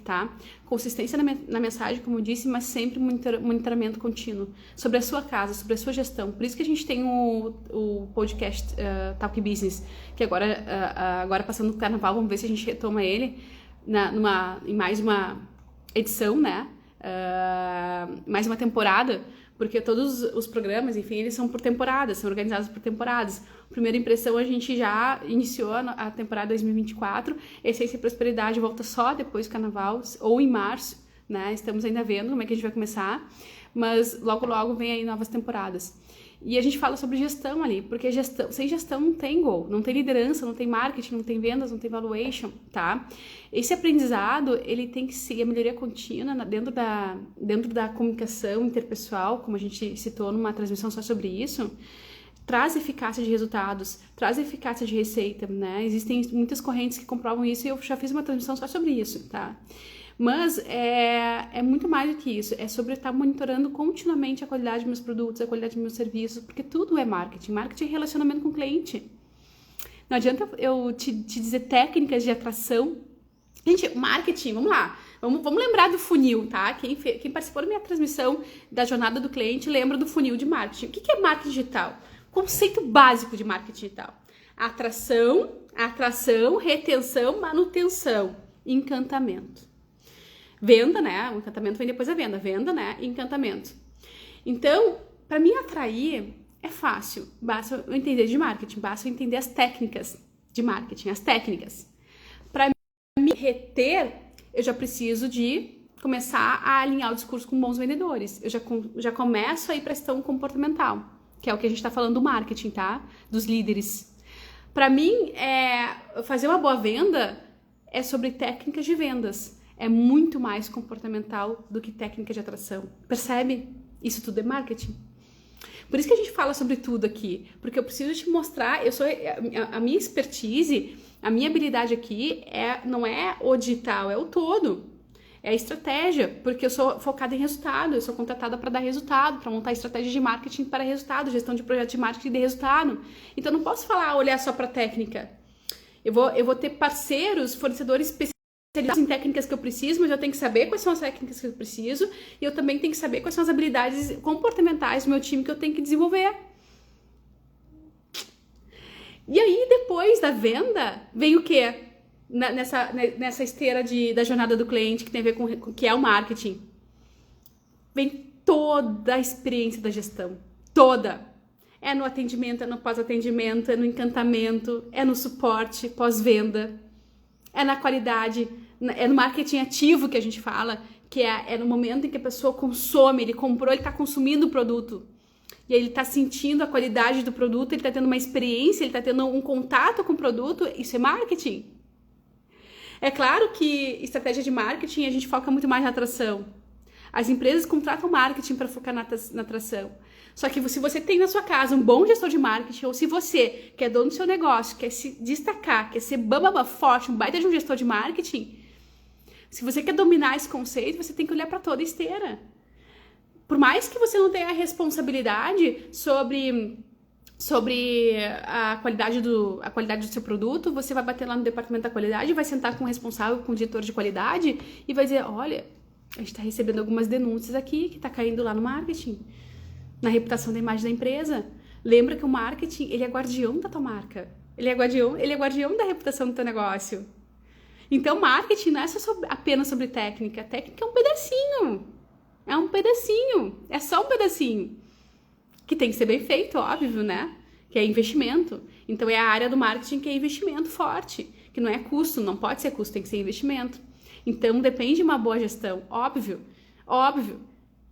tá? Consistência na mensagem, como eu disse, mas sempre monitoramento contínuo sobre a sua casa, sobre a sua gestão. Por isso que a gente tem o podcast Talk Business, que agora passando no carnaval, vamos ver se a gente retoma ele em mais uma edição, né? Mais uma temporada, porque todos os programas, enfim, eles são por temporadas, são organizados por temporadas. Primeira impressão, a gente já iniciou a temporada 2024, Essência e Prosperidade volta só depois do carnaval, ou em março, né? Estamos ainda vendo como é que a gente vai começar, mas logo vem aí novas temporadas. E a gente fala sobre gestão ali, porque sem gestão não tem goal, não tem liderança, não tem marketing, não tem vendas, não tem valuation, tá? Esse aprendizado, ele tem que ser a melhoria contínua dentro da comunicação interpessoal, como a gente citou numa transmissão só sobre isso, traz eficácia de resultados, traz eficácia de receita, né? Existem muitas correntes que comprovam isso e eu já fiz uma transmissão só sobre isso, tá? Mas é muito mais do que isso, é sobre estar monitorando continuamente a qualidade dos meus produtos, a qualidade dos meus serviços, porque tudo é marketing. Marketing é relacionamento com o cliente. Não adianta eu te dizer técnicas de atração. Gente, marketing, vamos lá, vamos lembrar do funil, tá? Quem participou da minha transmissão da jornada do cliente lembra do funil de marketing. O que é marketing digital? Conceito básico de marketing digital. Atração, retenção, manutenção, encantamento. Venda, né? O encantamento vem depois da venda. Venda, né? Encantamento. Então, para me atrair, é fácil. Basta eu entender de marketing. Basta eu entender as técnicas de marketing. As técnicas. Para me reter, eu já preciso de começar a alinhar o discurso com bons vendedores. Eu já começo a ir para a questão comportamental, que é o que a gente está falando do marketing, tá? Dos líderes. Para mim, fazer uma boa venda é sobre técnicas de vendas. É muito mais comportamental do que técnica de atração. Percebe? Isso tudo é marketing. Por isso que a gente fala sobre tudo aqui. Porque eu preciso te mostrar, a minha expertise, a minha habilidade aqui não é o digital, é o todo. É a estratégia, porque eu sou focada em resultado, eu sou contratada para dar resultado, para montar estratégia de marketing para resultado, gestão de projetos de marketing de resultado. Então, eu não posso olhar só para técnica. Eu vou ter parceiros, fornecedores específicos em técnicas que eu preciso, mas eu tenho que saber quais são as técnicas que eu preciso e eu também tenho que saber quais são as habilidades comportamentais do meu time que eu tenho que desenvolver. E aí, depois da venda, vem o quê? Nessa esteira da jornada do cliente que tem a ver com que é o marketing. Vem toda a experiência da gestão. Toda. É no atendimento, é no pós-atendimento, é no encantamento, é no suporte pós-venda. É na qualidade, é no marketing ativo que a gente fala, que é no momento em que a pessoa consome, ele comprou, ele está consumindo o produto. E aí ele está sentindo a qualidade do produto, ele está tendo uma experiência, ele está tendo um contato com o produto, isso é marketing. É claro que estratégia de marketing a gente foca muito mais na atração. As empresas contratam marketing para focar na atração. Só que se você tem na sua casa um bom gestor de marketing, ou se você, que é dono do seu negócio, quer se destacar, quer ser forte, um baita de um gestor de marketing, se você quer dominar esse conceito, você tem que olhar para toda a esteira. Por mais que você não tenha a responsabilidade sobre a qualidade do seu produto, você vai bater lá no departamento da qualidade, vai sentar com o responsável, com o diretor de qualidade e vai dizer, olha, a gente está recebendo algumas denúncias aqui que está caindo lá no marketing, na reputação da imagem da empresa. Lembra que o marketing, ele é guardião da tua marca. Ele é guardião da reputação do teu negócio. Então, marketing não é apenas sobre técnica. Técnica é um pedacinho. É só um pedacinho. Que tem que ser bem feito, óbvio, né? Que é investimento. Então, é a área do marketing que é investimento forte. Que não é custo, não pode ser custo, tem que ser investimento. Então, depende de uma boa gestão, óbvio.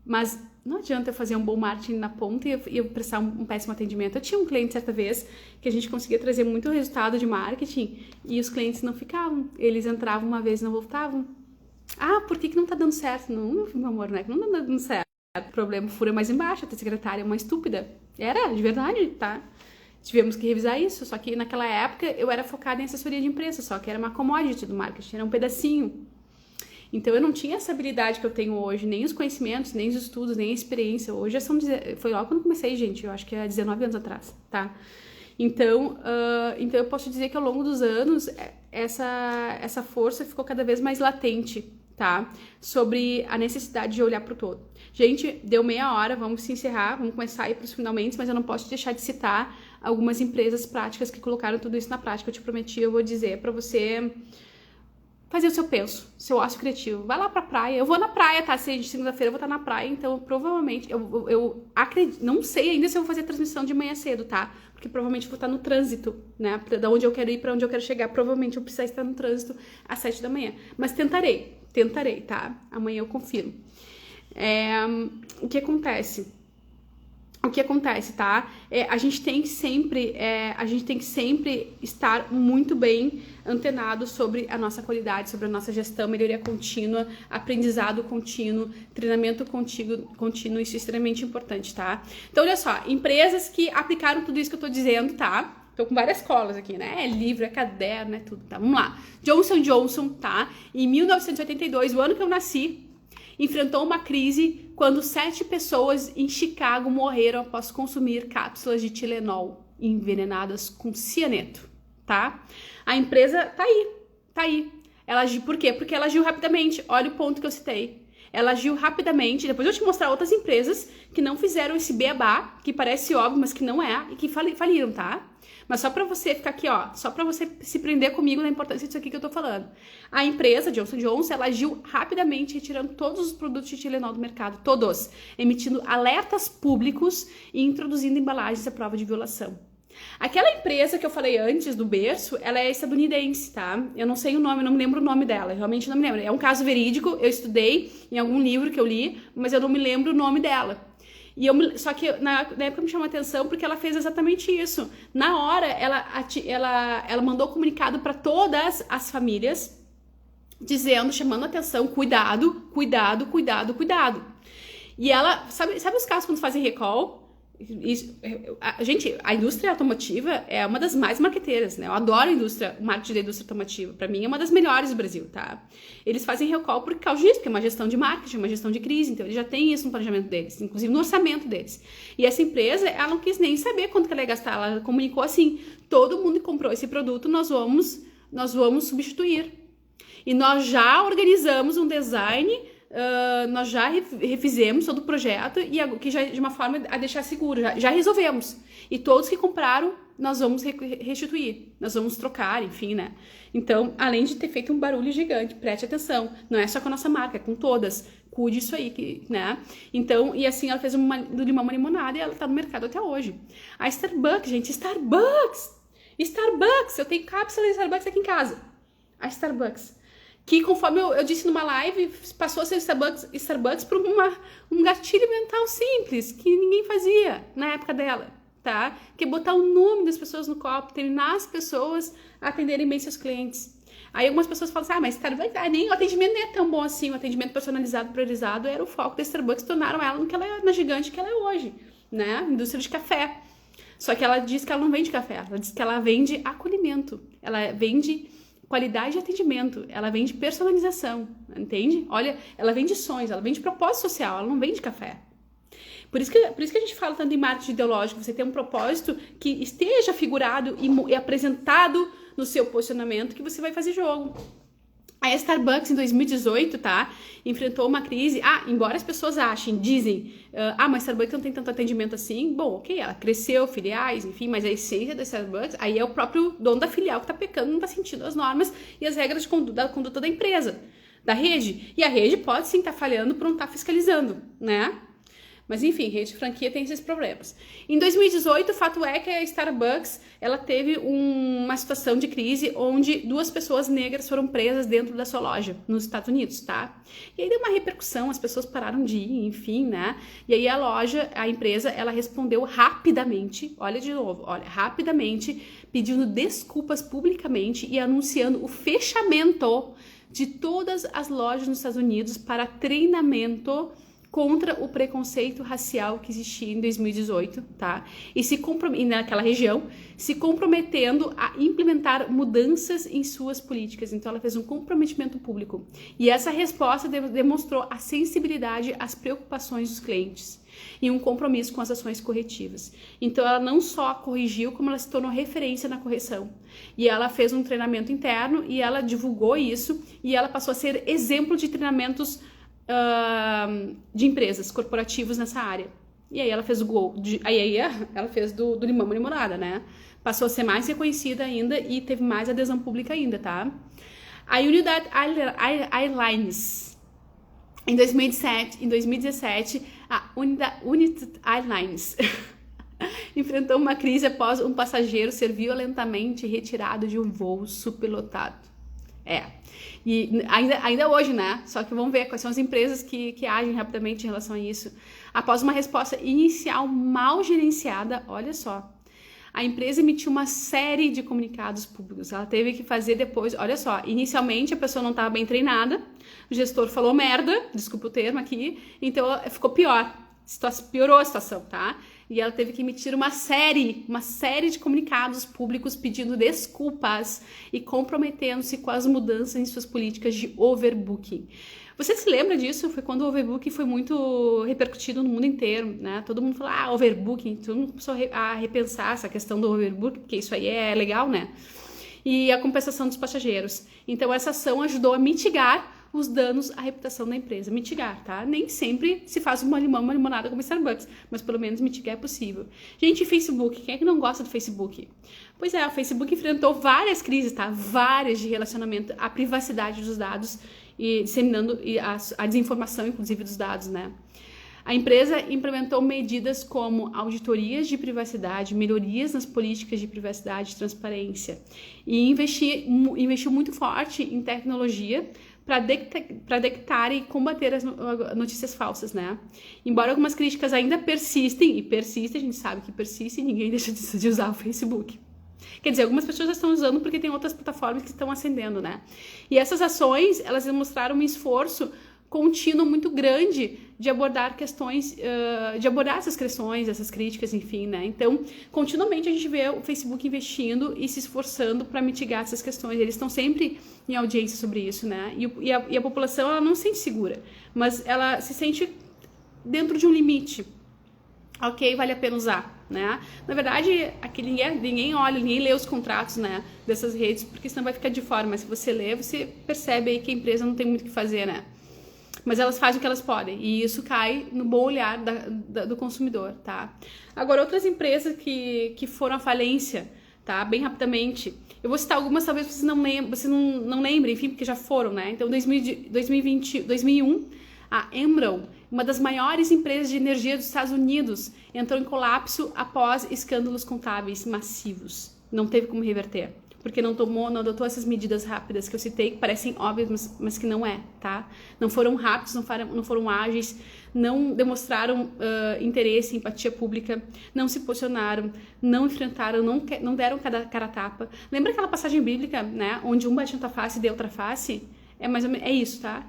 Mas não adianta eu fazer um bom marketing na ponta e eu prestar um péssimo atendimento. Eu tinha um cliente certa vez que a gente conseguia trazer muito resultado de marketing e os clientes não ficavam. Eles entravam uma vez e não voltavam. Ah, por que não tá dando certo? Não, meu amor, né? Que não tá dando certo. O problema fura mais embaixo, a tua secretária é uma estúpida. Era, de verdade, tá? Tivemos que revisar isso, só que naquela época eu era focada em assessoria de imprensa, só que era uma commodity do marketing, era um pedacinho. Então eu não tinha essa habilidade que eu tenho hoje, nem os conhecimentos, nem os estudos, nem a experiência. Hoje foi logo quando comecei, gente, eu acho que é 19 anos atrás, tá? Então eu posso dizer que ao longo dos anos essa força ficou cada vez mais latente, tá? Sobre a necessidade de olhar para o todo. Gente, deu meia hora, vamos se encerrar, vamos começar a ir para os finalmente, mas eu não posso deixar de citar algumas empresas práticas que colocaram tudo isso na prática. Eu te prometi, eu vou dizer para você fazer o seu penso, seu ócio criativo. Vai lá pra praia. Eu vou na praia, tá? Se segunda-feira eu vou estar na praia, então provavelmente eu acredito, não sei ainda se eu vou fazer transmissão de manhã cedo, tá? Porque provavelmente eu vou estar no trânsito, né? Da onde eu quero ir para onde eu quero chegar, provavelmente eu preciso estar no trânsito às 7 da manhã. Mas tentarei, tá? Amanhã eu confirmo. O que acontece? Tá? A gente tem que sempre estar muito bem antenado sobre a nossa qualidade, sobre a nossa gestão, melhoria contínua, aprendizado contínuo, treinamento contínuo, isso é extremamente importante, tá? Então, olha só, empresas que aplicaram tudo isso que eu tô dizendo, tá? Tô com várias colas aqui, né? É livro, é caderno, é tudo, tá? Vamos lá. Johnson & Johnson, tá? Em 1982, o ano que eu nasci, enfrentou uma crise quando 7 pessoas em Chicago morreram após consumir cápsulas de Tilenol envenenadas com cianeto, tá? A empresa tá aí. Ela agiu, por quê? Porque ela agiu rapidamente. Olha o ponto que eu citei. Ela agiu rapidamente. Depois eu vou te mostrar outras empresas que não fizeram esse beabá, que parece óbvio, mas que não é, e que faliram, tá? Mas só pra você ficar aqui, ó, só pra você se prender comigo na importância disso aqui que eu tô falando. A empresa, Johnson & Johnson, ela agiu rapidamente retirando todos os produtos de Tilenol do mercado, todos, emitindo alertas públicos e introduzindo embalagens à prova de violação. Aquela empresa que eu falei antes, do berço, ela é estadunidense, tá? Eu não sei o nome, eu não me lembro o nome dela, realmente não me lembro. É um caso verídico, eu estudei em algum livro que eu li, mas eu não me lembro o nome dela. Só que na época me chamou a atenção porque ela fez exatamente isso. Na hora, ela mandou comunicado para todas as famílias, chamando a atenção, cuidado. E ela, sabe os casos quando fazem recall? Gente, a indústria automotiva é uma das mais marqueteiras, né? Eu adoro o marketing da indústria automotiva. Pra mim é uma das melhores do Brasil, tá? Eles fazem recall por causa disso, porque é uma gestão de marketing, uma gestão de crise, então eles já têm isso no planejamento deles, inclusive no orçamento deles. E essa empresa, ela não quis nem saber quanto que ela ia gastar, ela comunicou assim, todo mundo que comprou esse produto, nós vamos substituir. E nós já organizamos um design, nós já refizemos todo o projeto e que já de uma forma a deixar seguro, já resolvemos. E todos que compraram, nós vamos restituir, nós vamos trocar, enfim, né? Então, além de ter feito um barulho gigante, preste atenção, não é só com a nossa marca, é com todas. Cuide isso aí, né? Então, e assim, ela fez do limão uma limonada e ela tá no mercado até hoje. A Starbucks, gente, Starbucks! Eu tenho cápsula de Starbucks aqui em casa. A Starbucks. Que, conforme eu disse numa live, passou a ser Starbucks por um gatilho mental simples, que ninguém fazia na época dela, tá? Que é botar o nome das pessoas no copo, treinar as pessoas a atenderem bem seus clientes. Aí algumas pessoas falam assim, mas Starbucks, nem o atendimento nem é tão bom assim, o atendimento personalizado, priorizado era o foco da Starbucks, tornaram ela na gigante que ela é hoje, né? Indústria de café. Só que ela diz que ela não vende café, ela diz que ela vende acolhimento, ela vende qualidade de atendimento, ela vende personalização, entende? Olha, ela vende sonhos, ela vende propósito social, ela não vende café. Por isso que a gente fala tanto em marketing ideológico, você tem um propósito que esteja figurado e apresentado no seu posicionamento que você vai fazer jogo. A Starbucks em 2018, tá, enfrentou uma crise, embora as pessoas dizem, mas Starbucks não tem tanto atendimento assim, bom, ok, ela cresceu, filiais, enfim, mas a essência da Starbucks, aí é o próprio dono da filial que tá pecando, não tá sentindo as normas e as regras da conduta da empresa, da rede, e a rede pode sim estar falhando por não estar fiscalizando, né? Mas enfim, rede de franquia tem esses problemas. Em 2018, o fato é que a Starbucks ela teve uma situação de crise onde 2 pessoas negras foram presas dentro da sua loja, nos Estados Unidos, tá? E aí deu uma repercussão, as pessoas pararam de ir, enfim, né? E aí a empresa, ela respondeu rapidamente, rapidamente, pedindo desculpas publicamente e anunciando o fechamento de todas as lojas nos Estados Unidos para treinamento contra o preconceito racial que existia em 2018, tá? E naquela região, se comprometendo a implementar mudanças em suas políticas. Então, ela fez um comprometimento público. E essa resposta demonstrou a sensibilidade às preocupações dos clientes e um compromisso com as ações corretivas. Então, ela não só corrigiu, como ela se tornou referência na correção. E ela fez um treinamento interno e ela divulgou isso e ela passou a ser exemplo de treinamentos de empresas, corporativos nessa área. E aí ela fez ela fez do limão uma limonada, né? Passou a ser mais reconhecida ainda e teve mais adesão pública ainda, tá? A United Airlines, em 2017, a United Airlines enfrentou uma crise após um passageiro ser violentamente retirado de um voo superlotado. E ainda hoje, né? Só que vamos ver quais são as empresas que agem rapidamente em relação a isso. Após uma resposta inicial mal gerenciada, olha só, a empresa emitiu uma série de comunicados públicos. Ela teve que fazer depois, olha só, inicialmente a pessoa não estava bem treinada, o gestor falou merda, desculpa o termo aqui, então ficou pior. Piorou a situação, tá? E ela teve que emitir uma série de comunicados públicos pedindo desculpas e comprometendo-se com as mudanças em suas políticas de overbooking. Você se lembra disso? Foi quando o overbooking foi muito repercutido no mundo inteiro, né? Todo mundo falou, overbooking, todo mundo começou a repensar essa questão do overbooking, porque isso aí é legal, né? E a compensação dos passageiros. Então, essa ação ajudou a mitigar os danos à reputação da empresa. Mitigar, tá? Nem sempre se faz uma limonada como Starbucks, mas pelo menos mitigar é possível. Gente, Facebook, quem é que não gosta do Facebook? Pois é, o Facebook enfrentou várias crises, tá? Várias de relacionamento à privacidade dos dados e disseminando a desinformação, inclusive, dos dados, né? A empresa implementou medidas como auditorias de privacidade, melhorias nas políticas de privacidade e transparência e investiu muito forte em tecnologia para detectar e combater as notícias falsas, né? Embora algumas críticas ainda persistem, a gente sabe que persiste e ninguém deixa de usar o Facebook. Quer dizer, algumas pessoas já estão usando porque tem outras plataformas que estão ascendendo, né? E essas ações, elas demonstraram um esforço contínuo muito grande de abordar questões, de abordar essas questões, essas críticas, enfim, né? Então, continuamente a gente vê o Facebook investindo e se esforçando para mitigar essas questões. Eles estão sempre em audiência sobre isso, né? E a população, ela não se sente segura, mas ela se sente dentro de um limite. Ok, vale a pena usar, né? Na verdade, aqui ninguém olha, ninguém lê os contratos, né, dessas redes, porque senão vai ficar de fora. Mas se você lê, você percebe aí que a empresa não tem muito o que fazer, né? Mas elas fazem o que elas podem, e isso cai no bom olhar do consumidor, tá? Agora, outras empresas que foram à falência, tá? Bem rapidamente. Eu vou citar algumas, talvez você não lembre, enfim, porque já foram, né? Então, 2001, a Enron, uma das maiores empresas de energia dos Estados Unidos, entrou em colapso após escândalos contábeis massivos. Não teve como reverter. porque não adotou essas medidas rápidas que eu citei, que parecem óbvias, mas que não é, tá? Não foram rápidos, não foram ágeis, não demonstraram interesse, empatia pública, não se posicionaram, não enfrentaram, não deram cara a tapa. Lembra aquela passagem bíblica, né? Onde um bate na tua face e deu outra face? É mais ou menos, é isso, tá?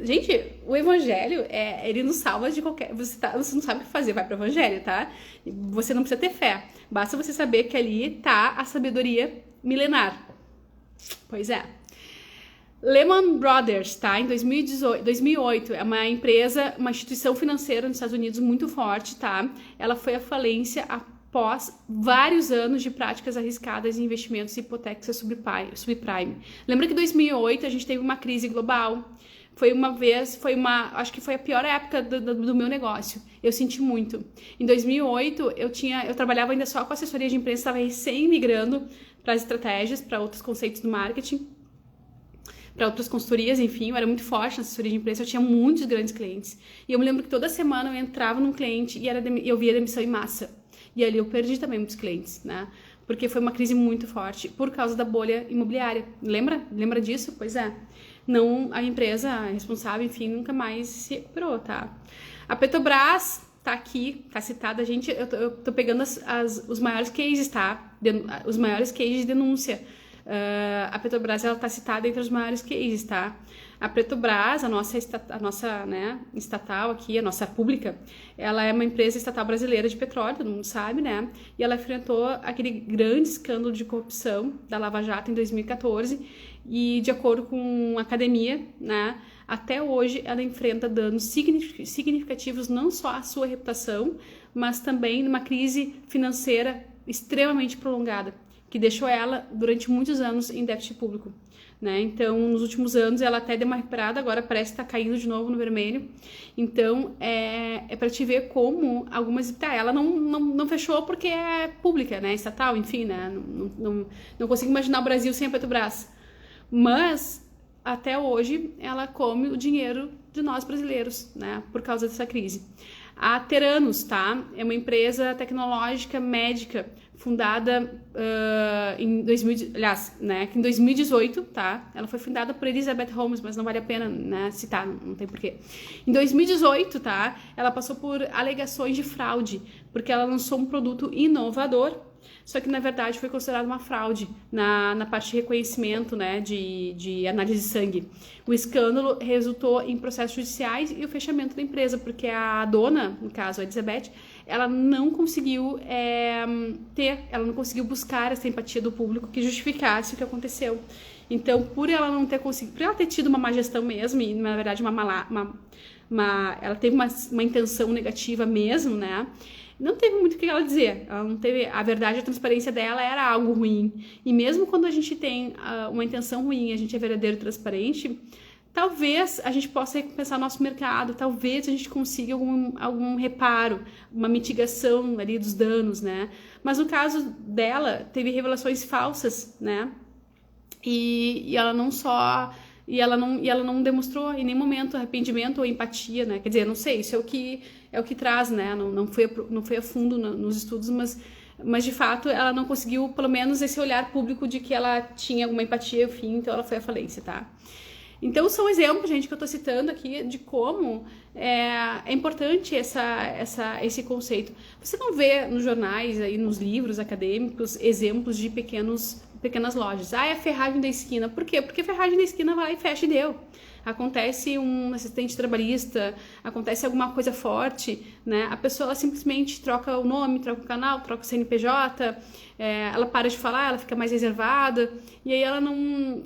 Gente, o evangelho, ele nos salva de qualquer... Você não sabe o que fazer, vai pro evangelho, tá? Você não precisa ter fé. Basta você saber que ali tá a sabedoria milenar. Pois é. Lehman Brothers, tá? Em 2008, é uma empresa, uma instituição financeira nos Estados Unidos muito forte, tá? Ela foi à falência após vários anos de práticas arriscadas em investimentos e hipotecas subprime. Lembra que em 2008 a gente teve uma crise global? Acho que foi a pior época do meu negócio. Eu senti muito. Em 2008, eu trabalhava ainda só com assessoria de imprensa, estava recém migrando para as estratégias, para outros conceitos do marketing, para outras consultorias, enfim, eu era muito forte na assessoria de imprensa, eu tinha muitos grandes clientes. E eu me lembro que toda semana eu entrava num cliente e eu via demissão em massa. E ali eu perdi também muitos clientes, né? Porque foi uma crise muito forte por causa da bolha imobiliária. Lembra disso? Pois é. Não, a empresa responsável, enfim, nunca mais se recuperou, tá? A Petrobras tá aqui, tá citada, gente, eu tô pegando os maiores cases, tá? Os maiores cases de denúncia. A Petrobras, ela tá citada entre os maiores cases, tá? A Petrobras, a nossa né, estatal aqui, a nossa pública, ela é uma empresa estatal brasileira de petróleo, todo mundo sabe, né? E ela enfrentou aquele grande escândalo de corrupção da Lava Jato em 2014 e, de acordo com a academia, né, até hoje ela enfrenta danos significativos não só à sua reputação, mas também numa crise financeira extremamente prolongada, que deixou ela durante muitos anos em déficit público, né? Então, nos últimos anos ela até deu uma recuperada, agora parece estar caindo de novo no vermelho. Então, é para te ver como algumas... ela não fechou porque é pública, né? Estatal, enfim, né? Não consigo imaginar o Brasil sem a Petrobras. Mas, até hoje, ela come o dinheiro de nós brasileiros, né? Por causa dessa crise. A Theranos, tá? É uma empresa tecnológica médica fundada em 2018, tá? Ela foi fundada por Elizabeth Holmes, mas não vale a pena, né, citar, não tem porquê. Em 2018, tá? Ela passou por alegações de fraude, porque ela lançou um produto inovador, só que na verdade foi considerado uma fraude na parte de reconhecimento, né, de análise de sangue. O escândalo resultou em processos judiciais e o fechamento da empresa, porque a dona, no caso a Elizabeth, ela não conseguiu ela não conseguiu buscar essa empatia do público que justificasse o que aconteceu. Então, por ela não ter conseguido, por ela ter tido uma má gestão mesmo, e na verdade ela teve uma intenção negativa mesmo, né? Não teve muito o que ela dizer. Ela não teve, a verdade, a transparência dela era algo ruim. E mesmo quando a gente tem uma intenção ruim, a gente é verdadeiro e transparente, talvez a gente possa recompensar nosso mercado, talvez a gente consiga algum reparo, uma mitigação ali dos danos, né? Mas no caso dela, teve revelações falsas, né? E ela não demonstrou em nenhum momento arrependimento ou empatia, né? Quer dizer, não sei, isso é o que traz, né? Não foi a fundo nos estudos, mas de fato ela não conseguiu, pelo menos, esse olhar público de que ela tinha alguma empatia, enfim, então ela foi à falência, tá? Então são exemplos, gente, que eu tô citando aqui de como é importante esse conceito. Você não vê nos jornais, aí, nos livros acadêmicos, exemplos de pequenas lojas. É a ferragem da esquina. Por quê? Porque a ferragem da esquina vai lá e fecha e deu. Acontece um acidente trabalhista, acontece alguma coisa forte, né? A pessoa ela simplesmente troca o nome, troca o canal, troca o CNPJ, ela para de falar, ela fica mais reservada, e aí ela não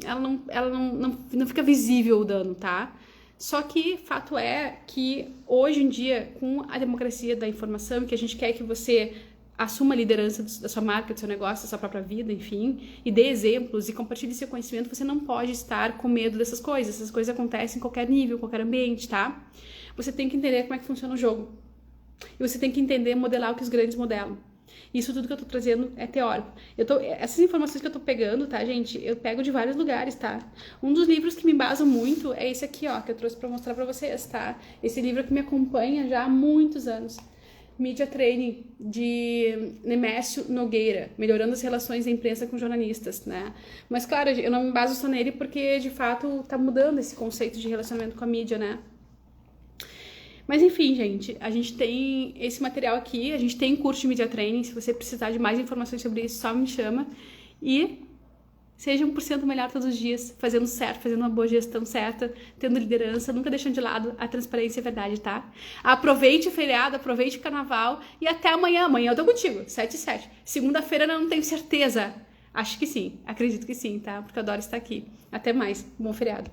fica visível o dano, tá? Só que fato é que hoje em dia, com a democracia da informação, que a gente quer que você assuma a liderança da sua marca, do seu negócio, da sua própria vida, enfim, e dê exemplos e compartilhe seu conhecimento, você não pode estar com medo dessas coisas. Essas coisas acontecem em qualquer nível, em qualquer ambiente, tá? Você tem que entender como é que funciona o jogo. E você tem que entender, modelar o que os grandes modelam. Isso tudo que eu tô trazendo é teórico. Essas informações que eu tô pegando, tá, gente? Eu pego de vários lugares, tá? Um dos livros que me embasam muito é esse aqui, ó, que eu trouxe pra mostrar pra vocês, tá? Esse livro que me acompanha já há muitos anos. Media Training de Nemésio Nogueira, melhorando as relações da imprensa com jornalistas, né? Mas, claro, eu não me baso só nele porque, de fato, tá mudando esse conceito de relacionamento com a mídia, né? Mas, enfim, gente, a gente tem esse material aqui, a gente tem curso de Media Training, se você precisar de mais informações sobre isso, só me chama. E seja 1% melhor todos os dias, fazendo certo, fazendo uma boa gestão certa, tendo liderança, nunca deixando de lado a transparência e a verdade, tá? Aproveite o feriado, aproveite o carnaval e até amanhã. Amanhã eu tô contigo, 7 e 7. Segunda-feira eu não tenho certeza. Acho que sim, acredito que sim, tá? Porque eu adoro estar aqui. Até mais, bom feriado.